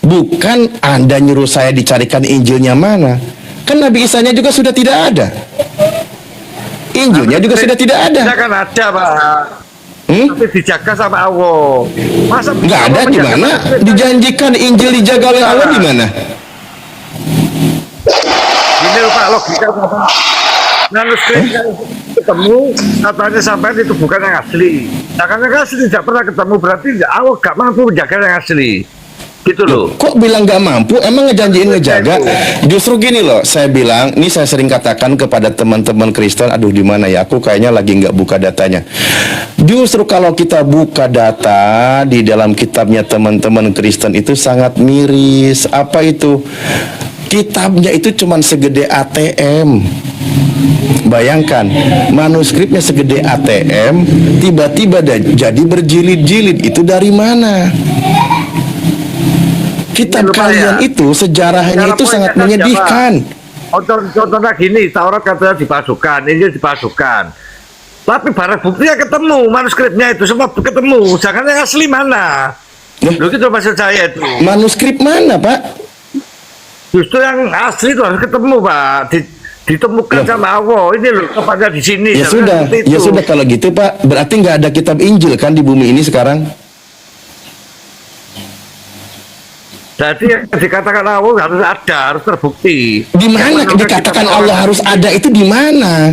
Bukan Anda nyuruh saya dicarikan Injilnya mana. Kan Nabi Isanya juga sudah tidak ada. Injilnya juga sudah tidak ada. Saya kan ada, Pak. Tapi dijaga sama Allah. Masa Nggak ada Allah di menjaga mana? kita? Dijanjikan Injil dijaga oleh Allah di mana? Gini loh, Pak, logika Pak. Manuskrip ketemu katanya sampai itu bukan yang asli. Nah, karena yang asli tidak pernah ketemu berarti Allah gak mampu menjaga yang asli. Gitu loh. Kok bilang nggak mampu? Emang ngejanjiin ngejaga? Justru gini loh, saya bilang, ini saya sering katakan kepada teman-teman Kristen, aduh di mana ya? Aku kayaknya lagi nggak buka datanya. Justru kalau kita buka data di dalam kitabnya teman-teman Kristen itu sangat miris. Apa itu? Kitabnya itu cuman segede ATM. Bayangkan, manuskripnya segede ATM, tiba-tiba jadi berjilid-jilid. Itu dari mana? Kitab Lupa kalian ya. itu sejarahnya itu sangat menyedihkan. Contohnya gini, Taurat katanya dipasukan, Injil dipasukan. Tapi barang buktinya ketemu, manuskripnya itu semua ketemu. Jangan yang asli mana? Loh gitu maksud saya itu. Manuskrip mana, Pak? Justru yang asli itu harus ketemu, Pak. Ditemukan Loh. sama Allah. Ini loh tempatnya di sini. Ya Jangan sudah, seperti itu. ya sudah kalau gitu Pak, berarti nggak ada kitab Injil kan di bumi ini sekarang? Jadi yang dikatakan Allah harus ada, harus terbukti. Di mana Yang dikatakan kita- Allah harus ada itu di mana?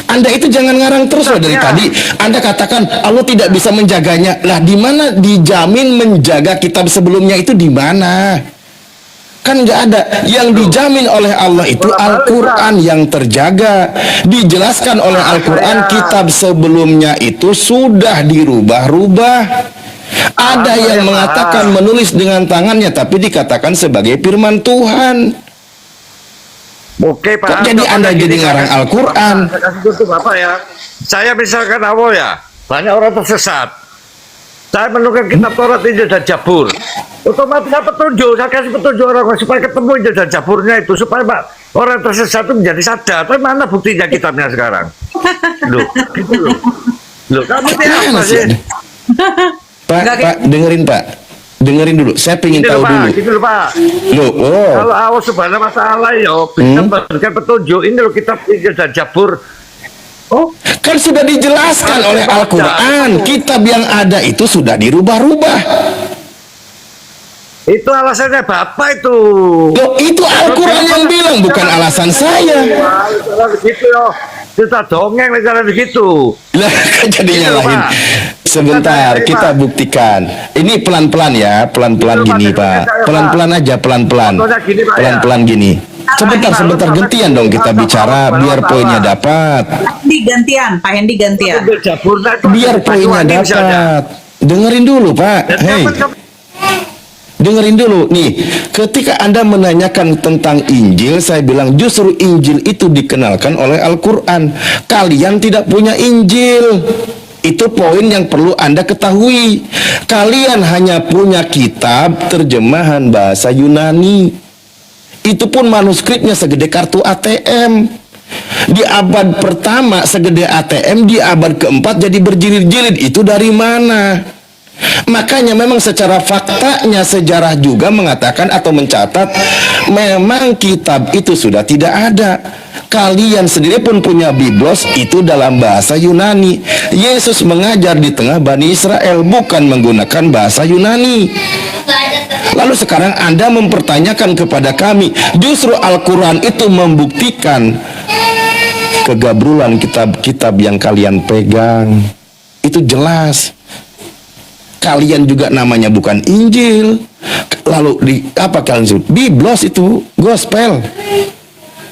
Anda itu jangan ngarang terus loh dari tadi. Anda katakan Allah tidak bisa menjaganya. Lah di mana dijamin menjaga kitab sebelumnya itu di mana? Kan nggak ada. Yang dijamin oleh Allah itu Al-Quran yang terjaga. Dijelaskan oleh Al-Quran kitab sebelumnya itu sudah dirubah-rubah. Ada yang mengatakan menulis dengan tangannya tapi dikatakan sebagai firman Tuhan. Oke, Pak. Kok jadi Anda jadi ngarang Al-Quran? Saya kasih tutup Bapak ya. Saya misalkan Allah ya, banyak orang tersesat. Saya menurunkan kitab Taurat, Injil dan Zabur. Otomatis saya petunjuk, saya kasih petunjuk orang supaya ketemu Injil dan Zaburnya itu, supaya orang tersesat itu menjadi sadar. Tapi mana buktinya kitabnya sekarang? Loh, gitu loh. Loh, kamu ini apa Mana sih sih? ada? Pak, Enggak, Pak, dengerin Pak. Dengerin dulu, saya pengen Gini tahu loh, Pak, dulu. gini loh, Pak. Loh, oh. Kalau Allah Subhanahu wa Ta'ala ya bisa memberikan petunjuk, ini loh kitab Injil dan Zabur. Oh, Kan sudah dijelaskan oleh Al-Quran. Kitab yang ada itu sudah dirubah-rubah. itu alasannya Bapak itu. Loh, itu Al-Quran yang bilang, bukan alasan saya. Wah, cara begitu yo. Kita dongeng cara begitu. Lah, kan jadi Gitu, nyalahin. Pak. Sebentar, Pak. kita buktikan. Ini pelan-pelan ya, pelan-pelan Gitu, Pak, gini, dengerin Pak. saya, Pak. Pelan-pelan aja, pelan-pelan. Contohnya gini, Pak, ya. Pelan-pelan gini. Sebentar, gantian dong kita bicara biar poinnya dapat. Pak Hendi gantian. Injil Zaburnya itu Biar ada poinnya Banyuwangi misalnya. dapat. Dengerin dulu, Pak. Dan Hei. dapat- Dengerin dulu nih, ketika Anda menanyakan tentang Injil, saya bilang justru Injil itu dikenalkan oleh Al-Quran. Kalian tidak punya Injil. Itu poin yang perlu Anda ketahui. Kalian hanya punya kitab terjemahan bahasa Yunani. Itu pun manuskripnya segede kartu ATM. Di abad pertama segede ATM, di abad keempat jadi berjilid-jilid. Itu dari mana? Makanya memang secara faktanya sejarah juga mengatakan atau mencatat memang kitab itu sudah tidak ada. Kalian sendiri pun punya Biblos, itu dalam bahasa Yunani. Yesus mengajar di tengah Bani Israel, bukan menggunakan bahasa Yunani. Lalu sekarang Anda mempertanyakan kepada kami, justru Al-Quran itu membuktikan kegabrulan kitab-kitab yang kalian pegang. Itu jelas. Kalian juga namanya bukan Injil. Lalu di apa kalian sebut? Biblos itu gospel.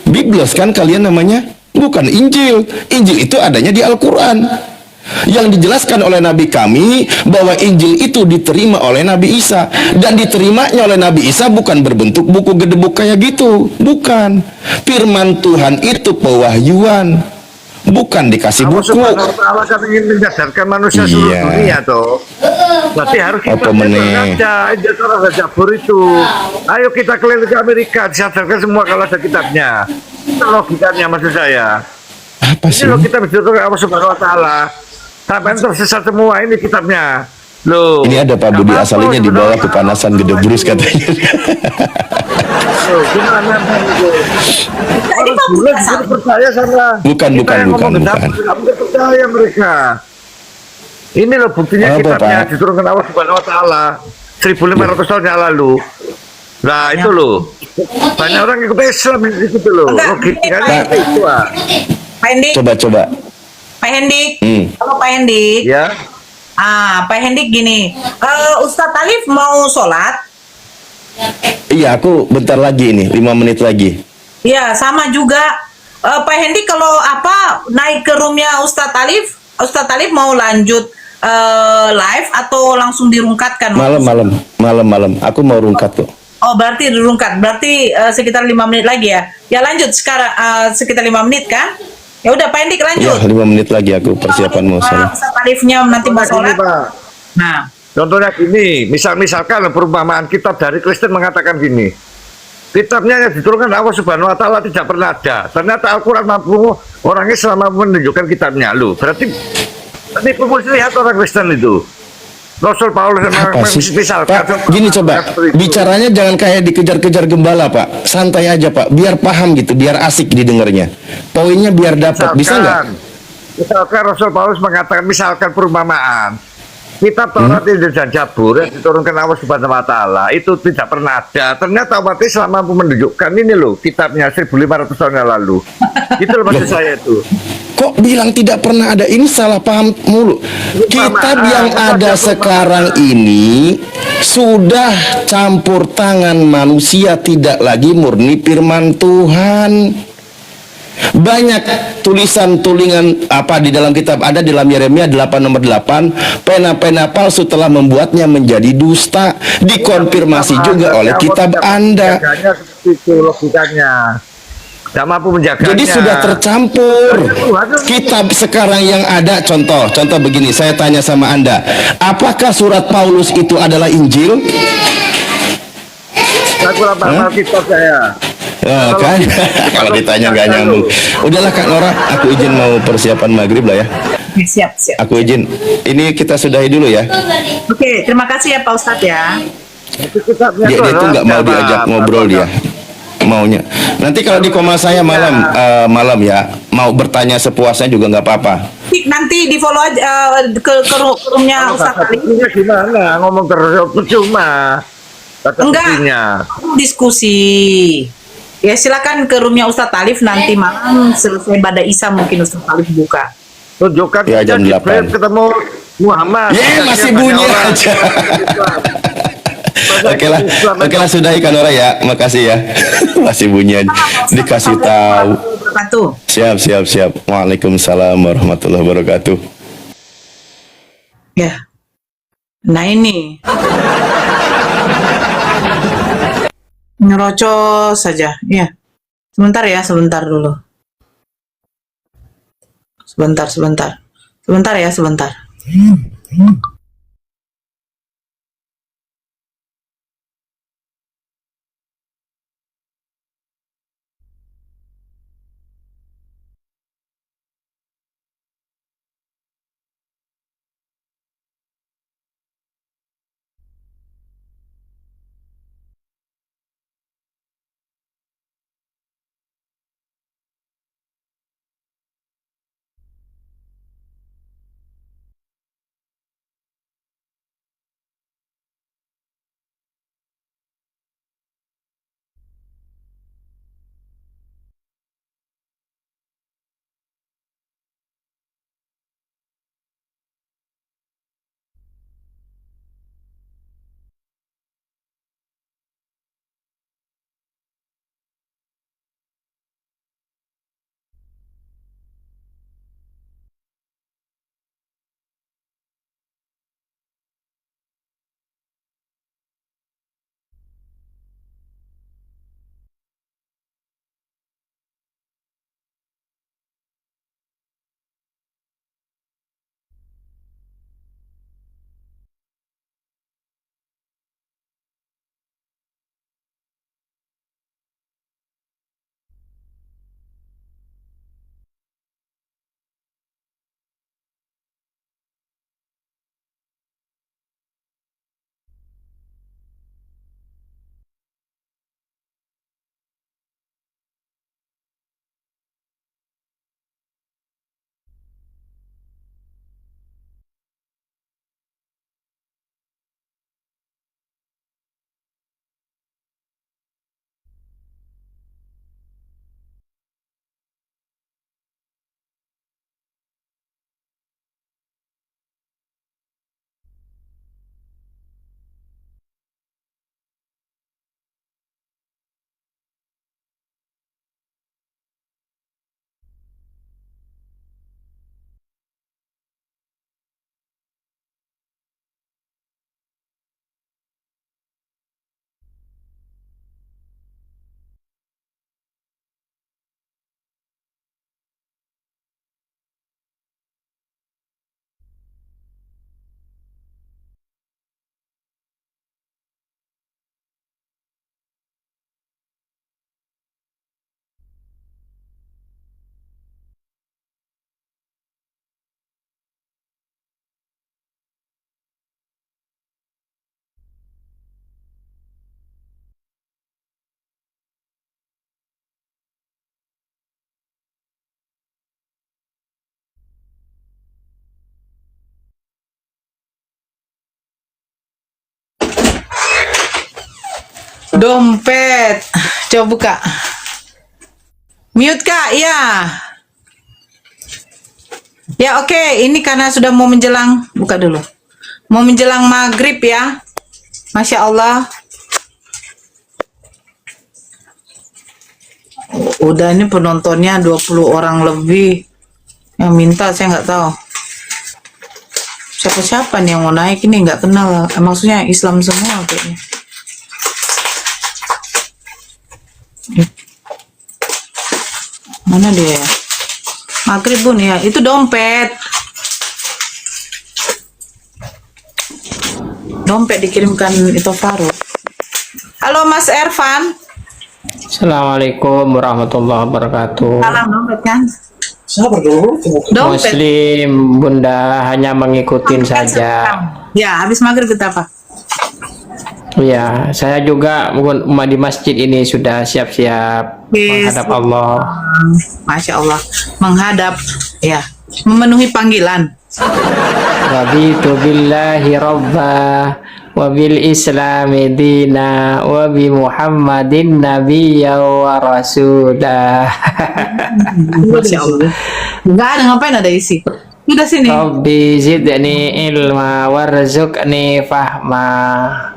Biblos kan kalian namanya, bukan Injil. Injil itu adanya di Al-Quran. Yang dijelaskan oleh Nabi kami bahwa Injil itu diterima oleh Nabi Isa, dan diterimanya oleh Nabi Isa bukan berbentuk buku gedebuk kayak gitu, bukan. Firman Tuhan itu pewahyuan, bukan dikasih Allah buku. Subhanahu wa Ta'ala kan ingin menyadarkan manusia seluruh Iya. dunia toh. Berarti harus kita Apa meneh? baca Injil Taurat dan Zabur itu. Ayo kita keliling ke Amerika, disadarkan semua kalau ada kitabnya. Itu logikanya maksud saya. Apa Ini sih? loh kita berjumpa dengan Allah Subhanahu wa Ta'ala. Sampai tersesat semua ini kitabnya. Loh. Ini ada Pak Budi Nggak asalinya apa-apa, di bawah sebenarnya. kepanasan gede brus katanya. Loh, gimana itu? Ini Orang Pak bule Budi juga asal. percaya sama Bukan, kita bukan, yang ngomong bukan, genap, bukan. nggak mungkin percaya mereka. Ini loh buktinya Apa, kitabnya Pak? diturunkan Allah Subhanahu wa Ta'ala 1500 tahun yang lalu. Nah itu loh, banyak orang ikut Islam itu loh. Enggak, Logikanya Pak. itu ah. Pak Hendi, Coba. Pak Hendi. Hmm. Halo Pak Hendi. Ya, Pak Hendi gini, Ustadz Alif mau sholat? Iya, aku bentar lagi ini, 5 menit lagi. Iya, sama juga. Pak Hendi kalau naik ke roomnya Ustadz Alif mau lanjut live atau langsung dirungkatkan? Malam. Aku mau rungkat kok. Oh, berarti dirungkat. Berarti sekitar 5 menit lagi ya. Ya lanjut sekarang sekitar 5 menit kan? Ya udah Pak Hendi Iya, lanjut. 5 menit lagi aku persiapan mau sholat. Ustadz Alifnya nanti mau contohnya gini sholat. Pak. Nah, Contohnya gini, misalkan perumpamaan kitab dari Kristen mengatakan gini. Kitabnya yang diturunkan Allah Subhanahu wa Ta'ala tidak pernah ada. Ternyata Al-Quran mampu orang Islam mampu menunjukkan kitabnya. Loh, berarti ini lihat orang Kristen itu. Rasul Paulus Apa sih? misalkan. Pak, gini coba, bicaranya jangan kayak dikejar-kejar gembala, Pak. Santai aja, Pak. Biar paham gitu, biar asik didengarnya. Poinnya biar dapat, bisa nggak? Misalkan Rasul Paulus mengatakan misalkan perumpamaan. Kitab Taurat, Injil dan Zabur yang diturunkan Allah Subhanahu wa Ta'ala itu tidak pernah ada. Ternyata umat Islam mampu menunjukkan ini loh kitabnya 1500 tahun yang lalu. Itu loh maksud saya itu. Kok bilang tidak pernah ada? Ini salah paham mulu. Kitab yang ada sekarang ini sudah campur tangan manusia, tidak lagi murni firman Tuhan. Banyak tulisan-tulingan di dalam kitab, ada di dalam Yeremia 8 nomor 8, pena-pena palsu telah membuatnya menjadi dusta. Dikonfirmasi juga oleh kitab Anda. Logikanya seperti itu logikanya. tidak mampu menjaganya. Jadi sudah tercampur. Kitab sekarang yang ada, contoh begini, saya tanya sama Anda, apakah surat Paulus itu adalah Injil? Aku lapar kitab saya. Oh, kan? Kalau ditanya nggak nyambung. Udahlah Kak Nora, aku izin mau persiapan maghrib lah ya. Siap, siap. Aku izin. Ini kita sudahi dulu ya. Oke, terima kasih ya Pak Ustadz ya. Dia tuh nggak mau diajak ngobrol dia. Maunya. Nanti kalau di koma saya malam ya, mau bertanya sepuasnya juga nggak apa-apa. Nanti di follow aja ke roomnya Ustadz Ali. Gimana ngomong terus percuma. Enggak, diskusi. Ya silakan ke roomnya Ustadz Alif nanti malam selesai Bada Isa mungkin Ustadz Alif buka. Tunjukkan Ya, jam 8. ketemu Muhammad. Masih bunyi aja. Oke lah sudahi Kak Nora ya. Makasih ya. Masih bunyi aja. Dikasih tahu. Siap. Waalaikumsalam warahmatullahi wabarakatuh. Ya. Nah ini. Nyerocos saja. Ya. Sebentar dulu. Sebentar. Dompet. Coba buka. Mute Kak, ya. Ya oke, ini karena sudah mau menjelang, buka dulu. Mau menjelang maghrib ya. Masya Allah. Udah ini penontonnya 20 orang lebih. Yang minta saya nggak tahu. Siapa-siapa nih yang mau naik ini nggak kenal. Maksudnya Islam semua kayaknya. Mana dia? Maghrib bun ya. Itu dompet. Dompet dikirimkan itu Faruk. Halo Mas Ervan. Assalamualaikum warahmatullahi wabarakatuh. Salam dompet kan? Dompet. Muslim, Bunda hanya mengikutin saja. Ya, habis maghrib kita apa? Ya, saya juga di masjid ini sudah siap-siap Yes. menghadap Allah. Masya Allah. Menghadap, ya, memenuhi panggilan. Raditu billahi rabba wa bil islami dina wa bi Muhammadin nabiyya wa rasulah. Masya Allah. Enggak ada, ngapain ada isi? Udah sini. Rabbi zidni ilma warzuqni fahma.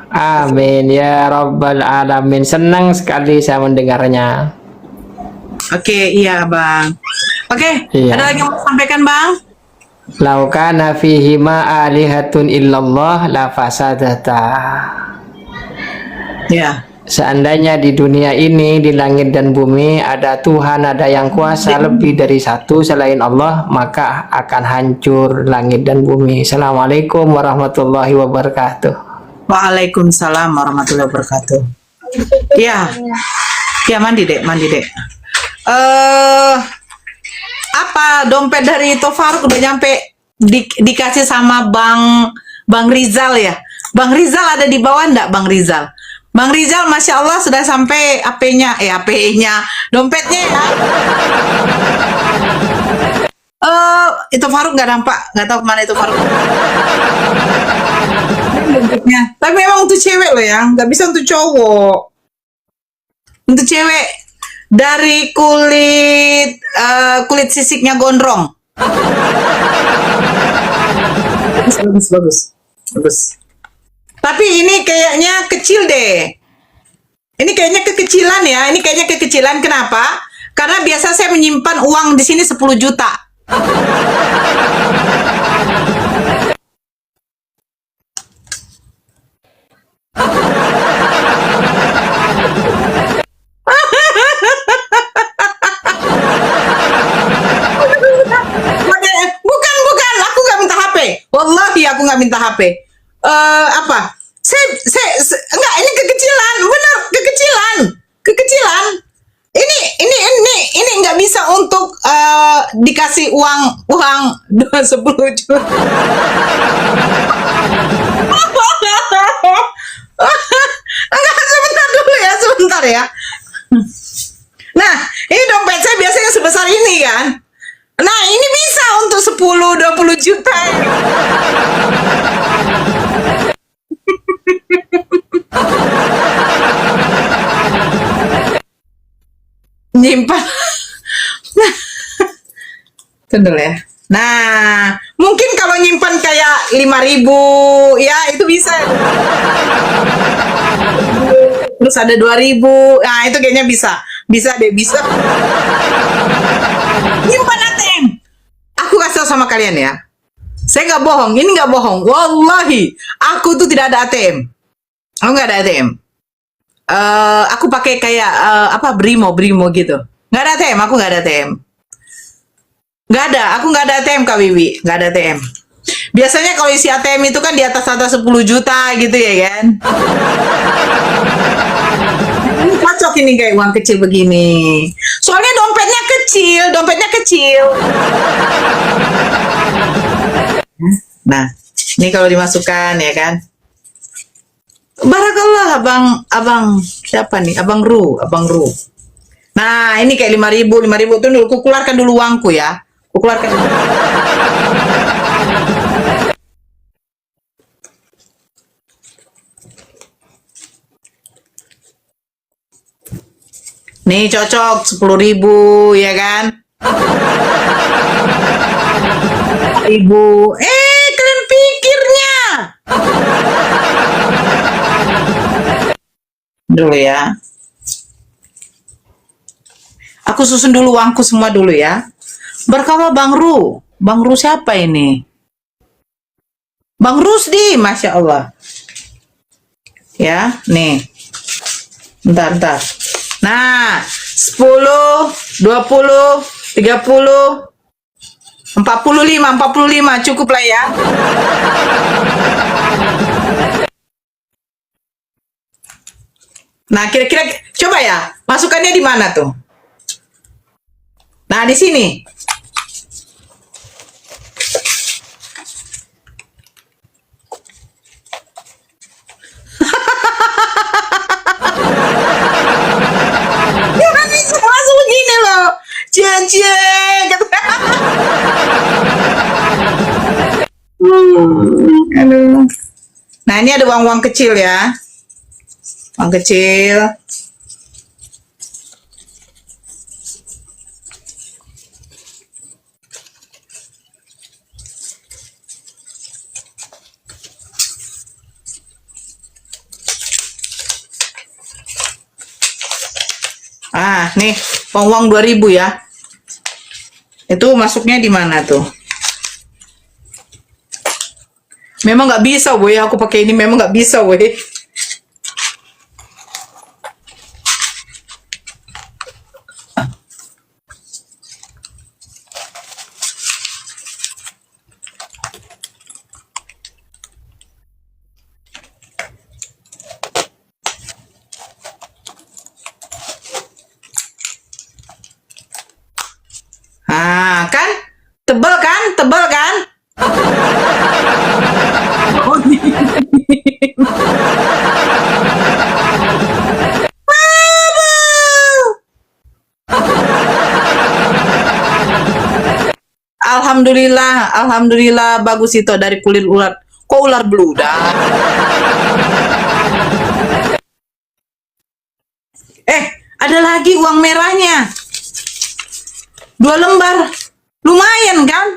Amin ya rabbal alamin. Senang sekali saya mendengarnya. Oke, iya Bang. Oke, Iya. ada lagi yang mau sampaikan Bang? Lau kana fihi ma alihatun illallah la fasadata. Ya. Seandainya di dunia ini, di langit dan bumi ada Tuhan, ada yang kuasa lebih dari satu selain Allah, maka akan hancur langit dan bumi. Assalamualaikum warahmatullahi wabarakatuh. Waalaikumsalam warahmatullahi wabarakatuh. Ya, ya mandi dek. Apa dompet dari Tofaruk udah nyampe dikasih sama Bang Rizal ya? Bang Rizal ada di bawah enggak Bang Rizal? Bang Rizal, Masya Allah sudah sampai AP-nya, dompetnya ya. Itu Faruk nggak nampak, nggak tahu kemana itu Faruk. Dompetnya. Tapi memang untuk cewek loh ya, nggak bisa untuk cowok. Untuk cewek dari kulit sisiknya gondrong. Bagus. Tapi ini kayaknya kecil deh. Ini kayaknya kekecilan ya. Ini kayaknya kekecilan. Kenapa? Karena biasa saya menyimpan uang di sini 10 juta. Bukan. Aku nggak minta HP. Wallahi aku nggak minta HP. Apa? Enggak, ini kekecilan, benar kekecilan. Ini nggak bisa untuk dikasih uang 10 juta. Enggak, sebentar ya. Nah, ini dompet saya biasanya sebesar ini kan. Nah, ini bisa untuk 10-20 juta. Nyimpan. Tunggu ya. Nah, mungkin kalau nyimpan kayak 5.000 ya itu bisa. Terus ada 2.000. Nah, itu kayaknya bisa. Bisa. Nyimpan ATM. Aku kasih tau sama kalian ya. Saya nggak bohong, ini nggak bohong. Wallahi, aku tuh tidak ada ATM. Aku nggak ada ATM. Aku pakai kayak Brimo gitu. Nggak ada ATM, aku nggak ada ATM. Aku nggak ada ATM Kak Wiwi, nggak ada ATM. Biasanya kalau isi ATM itu kan di atas 10 juta gitu ya kan. Ini cocok ini kayak uang kecil begini. Soalnya dompetnya kecil. Nah, ini kalau dimasukkan ya kan. Barakallah abang siapa nih? Abang Ru. Nah, ini kayak 5.000 itu dulu kukeluarkan dulu uangku ya. Kukeluarkan. Nih cocok 10.000 ya kan? 10.000. Kalian pikirnya. Dulu ya. Aku susun dulu uangku semua dulu ya. Berkala Bang Ru. Bang Ru siapa ini? Bang Rusdi, Masya Allah. Ya, nih. Bentar. Nah, 10, 20, 30, 45 cukup lah ya. Nah, kira-kira coba ya, masukannya di mana tuh? Nah, di sini. Ya kan bisa langsung begini loh. Cie-cie. Aduh. Nah, ini ada uang-uang kecil ya. Uang kecil. Ah, nih, uang 2.000 ya. Itu masuknya di mana tuh? Memang nggak bisa, weh. Aku pakai ini memang nggak bisa, weh. Ah, kan? Tebel kan? Tebel kan? Oh, Alhamdulillah bagus itu dari kulit ular. Kok ular beludak? Ada lagi uang merahnya. 2 lembar. Lumayan kan?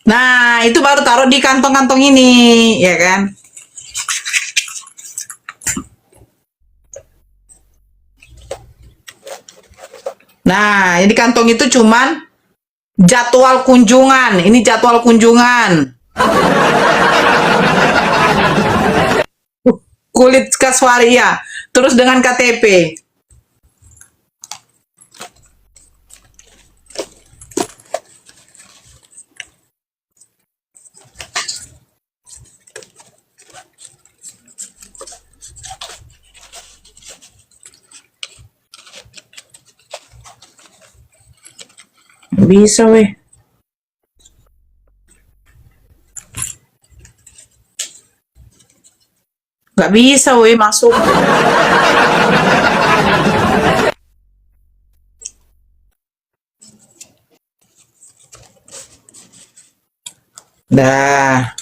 Nah, itu baru taruh di kantong-kantong ini, ya kan? Nah, ini kantong itu cuman jadwal kunjungan. Ini jadwal kunjungan. Kulit kasuaria. Terus dengan KTP. Bisa weh. Gak bisa weh masuk. Dah.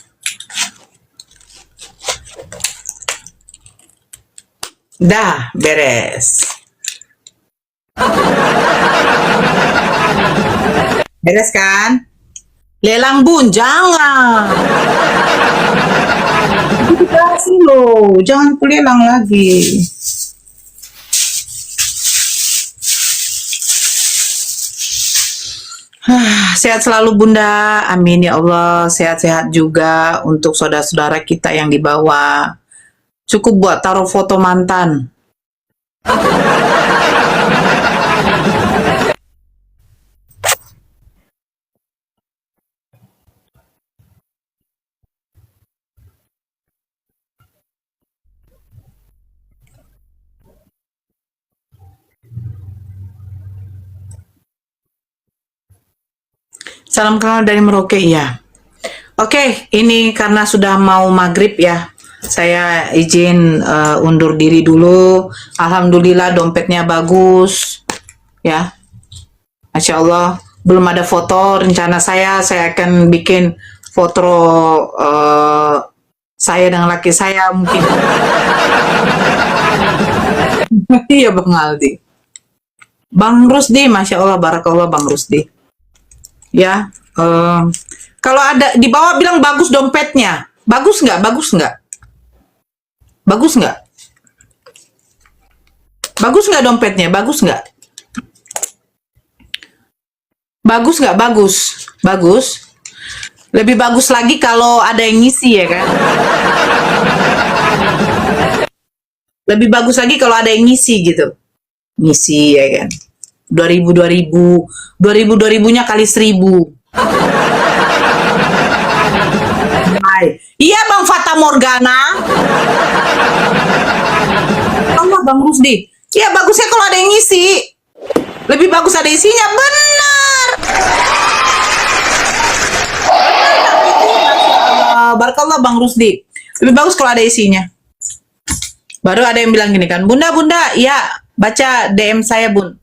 Dah, beres. Beres kan? Lelang bun, jangan. Itu dikasih loh, jangan kulelang lagi. Sehat selalu Bunda, amin ya Allah. Sehat-sehat juga untuk saudara-saudara kita yang di bawah. Cukup buat taruh foto mantan. Salam kenal dari Merauke ya. Oke, ini karena sudah mau maghrib ya. Saya izin undur diri dulu. Alhamdulillah dompetnya bagus. Ya. Masya Allah. Belum ada foto. Rencana saya akan bikin foto saya dengan laki saya mungkin. Iya Bang Aldi. Bang Rusdi, Masya Allah, Barakallah Bang Rusdi. Ya, kalau ada di bawah bilang bagus dompetnya. Bagus nggak? Bagus nggak? Bagus nggak? Bagus nggak dompetnya? Bagus nggak? Bagus nggak? Bagus. Bagus. Lebih bagus lagi kalau ada yang ngisi ya kan. Lebih bagus lagi kalau ada yang ngisi gitu. Ngisi ya kan. 2000 2000 nya kali 1000. Hai. Iya Bang Fata Morgana. Allah Bang Rusdi. Iya bagusnya kalau ada yang ngisi. Lebih bagus ada isinya. Benar. Barakallah Bang Rusdi. Lebih bagus kalau ada isinya. Baru ada yang bilang gini kan, Bunda, ya baca DM saya Bun.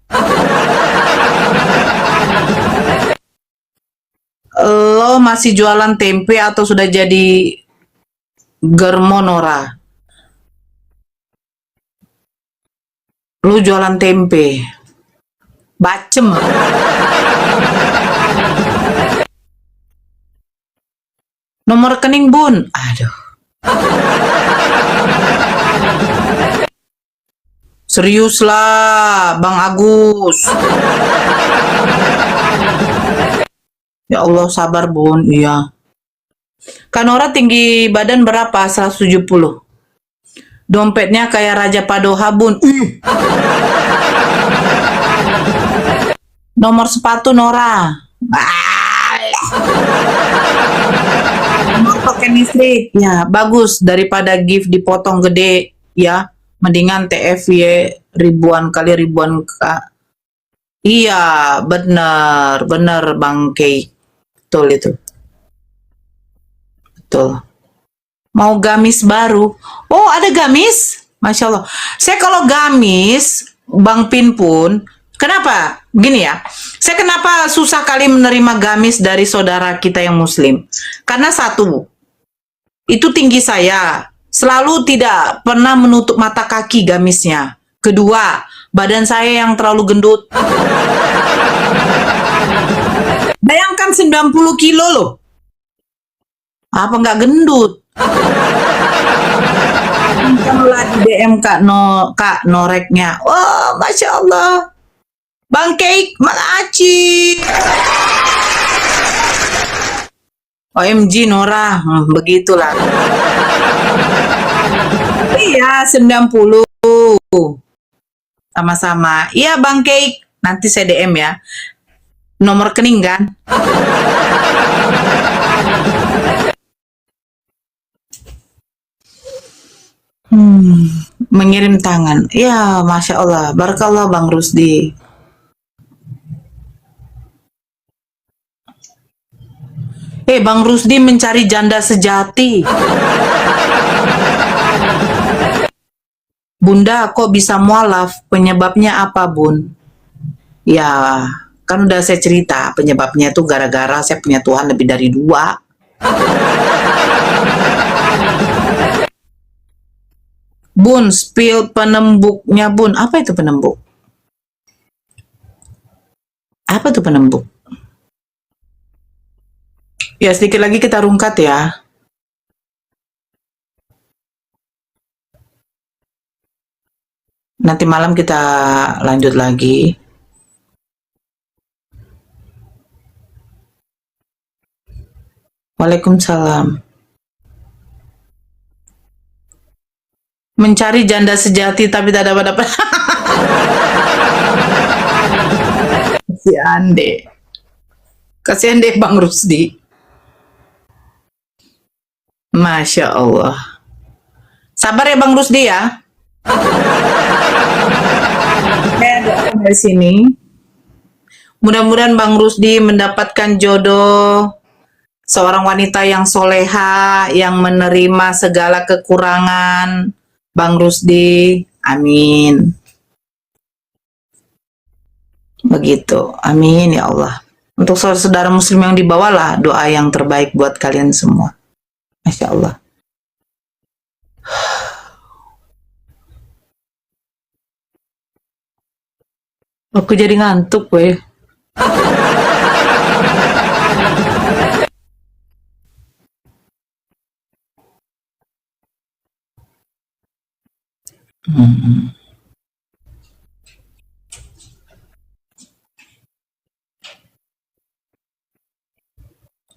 Lo masih jualan tempe atau sudah jadi germonora? Lo jualan tempe. Bacem. Nomor rekening Bun. Aduh. Serius lah, Bang Agus. Ya Allah, sabar Bun. Iya. Kanora tinggi badan berapa? 170. Dompetnya kayak Raja Padoha Bun. Nomor sepatu Nora. Nomor token listrik. Ya, bagus daripada gift dipotong gede. Ya, mendingan TFY ribuan kali ribuan iya bener Bang Kei, betul itu, betul. Mau gamis baru? Oh ada gamis, Masya Allah. Saya kalau gamis Bang Pin pun, kenapa gini ya, saya kenapa susah kali menerima gamis dari saudara kita yang muslim, karena satu, itu tinggi saya selalu tidak pernah menutup mata kaki gamisnya. Kedua, badan saya yang terlalu gendut. Bayangkan 90 kilo loh. Apa nggak gendut? Kalau lagi DM Kak Noreknya. Wah, Masya Allah. Bang Cake, makasih. OMG Nora, begitulah. Iya, 90. Sama-sama. Iya, Bang Cake. Nanti saya DM ya. Nomor rekening kan? Mengirim tangan. Ya, Masya Allah. Barakallah Bang Rusdi. Bang Rusdi mencari janda sejati. Bunda, kok bisa mualaf? Penyebabnya apa, Bun? Ya, kan udah saya cerita. Penyebabnya itu gara-gara saya punya Tuhan lebih dari 2. Bun, spill penembuknya, Bun. Apa itu penembuk? Apa itu penembuk? Ya, sedikit lagi kita rungkat ya. Nanti malam kita lanjut lagi. Waalaikumsalam. Mencari janda sejati tapi tak dapat. Kasihan deh. Kasihan deh Bang Rusdi. Masya Allah. Sabar ya Bang Rusdi ya. Saya doakan dari sini. Mudah-mudahan Bang Rusdi mendapatkan jodoh seorang wanita yang soleha, yang menerima segala kekurangan Bang Rusdi. Amin. Begitu. Amin ya Allah. Untuk saudara-saudara muslim yang dibawalah doa yang terbaik buat kalian semua. Masya Allah. Aku jadi ngantuk, weh.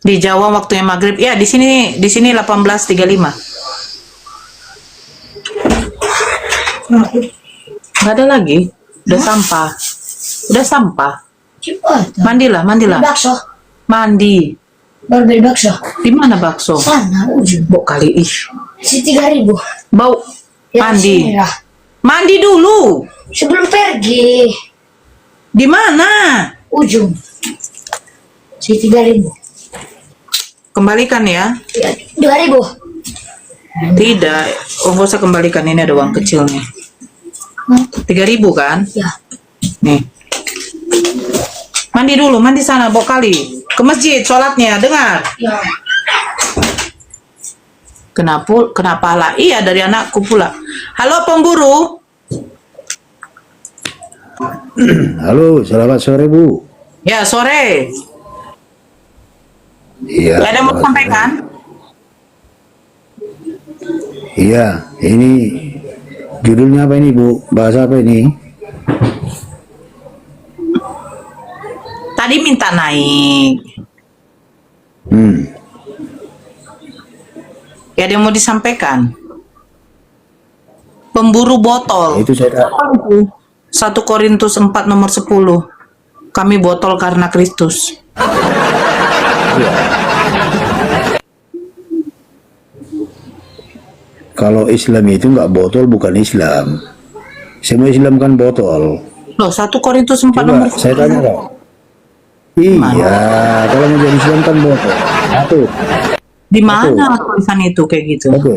Di Jawa waktunya maghrib. Ya, di sini 18.35. Nggak ada lagi. Udah sampah. Udah sampah. Cepat. Mandilah. Bakso. Mandi. Baru beli bakso. Di mana bakso? Sana ujung. Bau kali ih. Si 3.000. Bau. Ya, Mandi. sini lah. Mandi dulu. Sebelum pergi. Di mana? Ujung. Si 3.000. Kembalikan ya. Ya, 2.000. Tidak. Oh, nggak usah kembalikan. Ini ada uang kecilnya. 3.000 kan? Ya. Nih. Mandi dulu. Mandi sana. Bau kali. Ke masjid. Sholatnya. Dengar. Ya. Kenapa lah? Iya, dari anakku pula. Halo pemburu. Halo, selamat sore Bu. Ya, sore. Iya. Ada yang mau selamat sampaikan? sore. Iya, ini judulnya apa ini Bu? Bahasa apa ini? Tadi minta naik. Ya, ada yang mau disampaikan? Pemburu botol. Itu saya 1 Korintus 4 nomor 10. Kami botol karena Kristus. kalau Islam itu nggak botol bukan Islam. Semua Islam kan botol. Loh, 1 Korintus 4 Coba nomor saya 10. tanya kok. Iya, kalau mau jadi Islam kan botol. Satu. Di mana tulisan itu kayak gitu? Oke.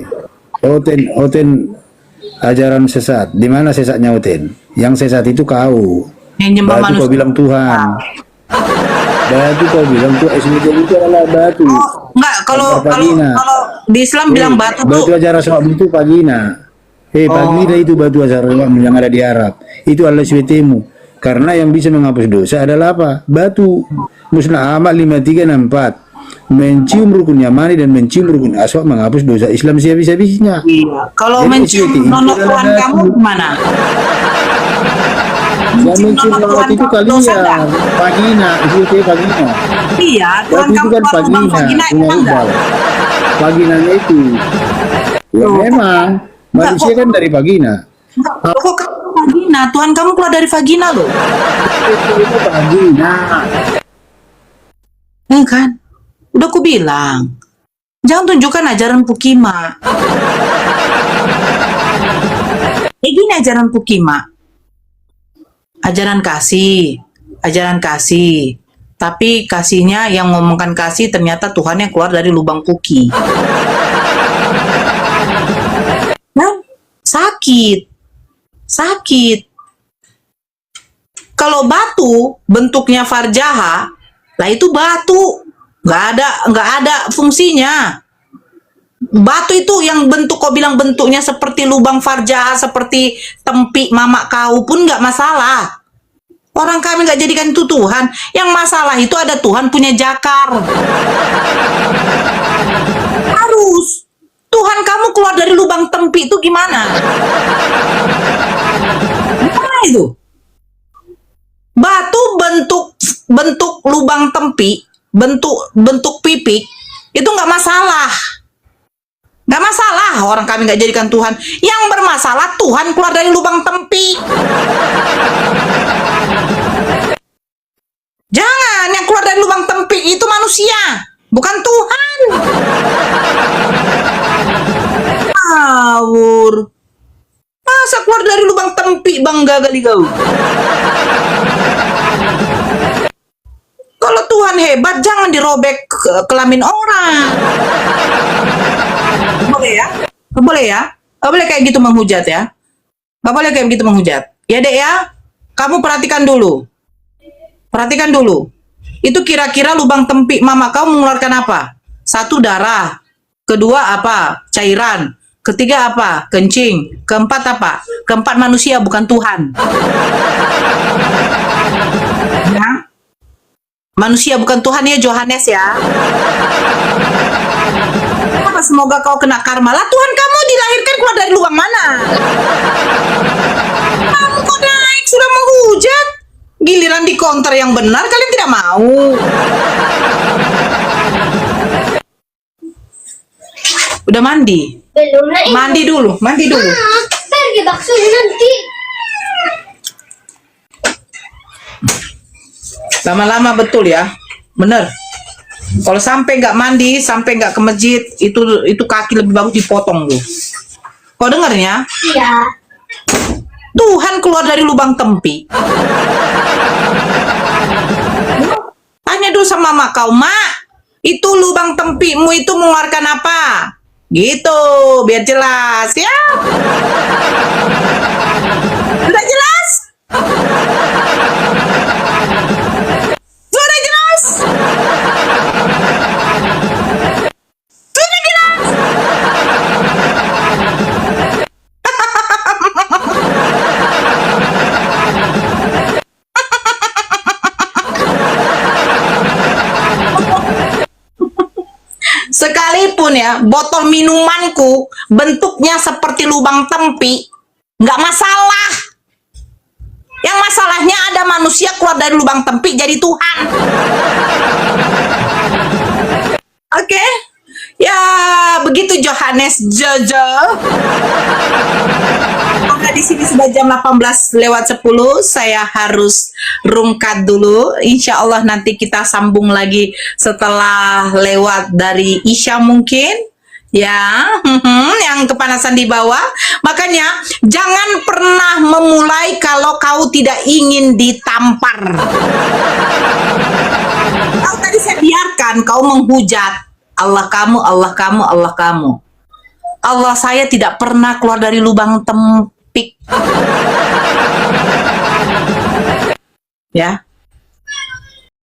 Oten ajaran sesat. Di mana sesatnya Oten? Yang sesat itu kau. Yang nyembah Batu manusia. kau bilang Tuhan. Batu kau bilang Tuhan. Islam itu adalah batu. Oh, enggak, kalau Pagina. di Islam bilang batu Batu tuh. ajaran soal itu pagina. Pagina itu batu ajaran yang ada di Arab. Itu adalah suetemu. Karena yang bisa menghapus dosa adalah apa? Batu. Musnah Ahmad 5364. Mencium rukun Yamani dan mencium rukun Aswad menghapus dosa Islam sehabis-habisnya. Iya. Kalau Jadi mencium itu nonok adalah Tuhan batu. kamu gimana? Yang mencium nonok lewat Tuhan itu kamu dosa kalian. nggak? Pagina. Itu pagina. Iya, Tuhan Batu itu kamu kan keluar lubang pagina. vagina Punya emang enggak? Iqbal. Paginanya itu. Ya Loh. memang. Manusia kan dari pagina. Kok kamu vagina? Tuhan kamu keluar dari vagina loh. Itu pagina. Kan? Udah aku bilang. Jangan tunjukkan ajaran Pukima. Gini ajaran Pukima. Ajaran kasih. Tapi kasihnya yang ngomongkan kasih ternyata Tuhan yang keluar dari lubang puki. Kan? Sakit. Kalau batu bentuknya farjaha, lah itu batu. Nggak ada fungsinya. Batu itu yang bentuk kau bilang bentuknya seperti lubang farjaha, seperti tempi mama kau pun nggak masalah. Orang kami nggak jadikan itu Tuhan. Yang masalah itu ada Tuhan punya jakar. Harus. Tuhan kamu keluar dari lubang tempi itu gimana? Gimana itu? Batu bentuk lubang tempi, bentuk pipik itu nggak masalah. Nggak masalah orang kami nggak jadikan Tuhan. Yang bermasalah Tuhan keluar dari lubang tempi. Jangan, yang keluar dari lubang tempi itu manusia, bukan Tuhan. Ngawur. Masa keluar dari lubang tempi bangga kali kau. Kalau Tuhan hebat, jangan dirobek kelamin orang. Boleh ya? Boleh ya? Gak boleh kayak gitu menghujat ya? Gak boleh kayak gitu menghujat. Ya dek ya? Kamu perhatikan dulu. Perhatikan dulu. Itu kira-kira lubang tempi mama kamu mengeluarkan apa? 1, darah. 2, apa? Cairan. 3, apa? Kencing. 4, apa? 4, manusia bukan Tuhan. Ya? Manusia bukan Tuhan ya Johannes ya. Apa semoga kau kena karma. Lah Tuhan kamu dilahirkan keluar dari lubang mana? Kamu kok naik sudah menghujat. Giliran di counter yang benar kalian tidak mau. Udah mandi? Belum na ini. Mandi dulu, mandi dulu. Pergi baksonya nanti. Lama-lama betul ya, bener. Kalau sampai nggak mandi, sampai nggak ke masjid, itu kaki lebih bagus dipotong tuh. Kau dengarnya? Iya. Tuhan keluar dari lubang tempi. Tanya dulu sama mak kau, mak, itu lubang tempimu itu mengeluarkan apa? Gitu, biar jelas ya. Sudah jelas? Sudah jelas? Sudah jelas? Sekalipun ya botol minumanku bentuknya seperti lubang tempi, nggak masalah. Yang masalahnya ada manusia keluar dari lubang tempi jadi Tuhan. Oke, ya begitu Johannes Jojo. Karena di sini sudah jam 18:10, saya harus rungkat dulu. Insya Allah nanti kita sambung lagi setelah lewat dari Isya mungkin. Ya, yang kepanasan di bawah. Makanya jangan pernah memulai kalau kau tidak ingin ditampar. Kalau tadi saya biarkan kau menghujat Allah kamu, Allah kamu, Allah kamu. Allah saya tidak pernah keluar dari lubang tempik. Ya,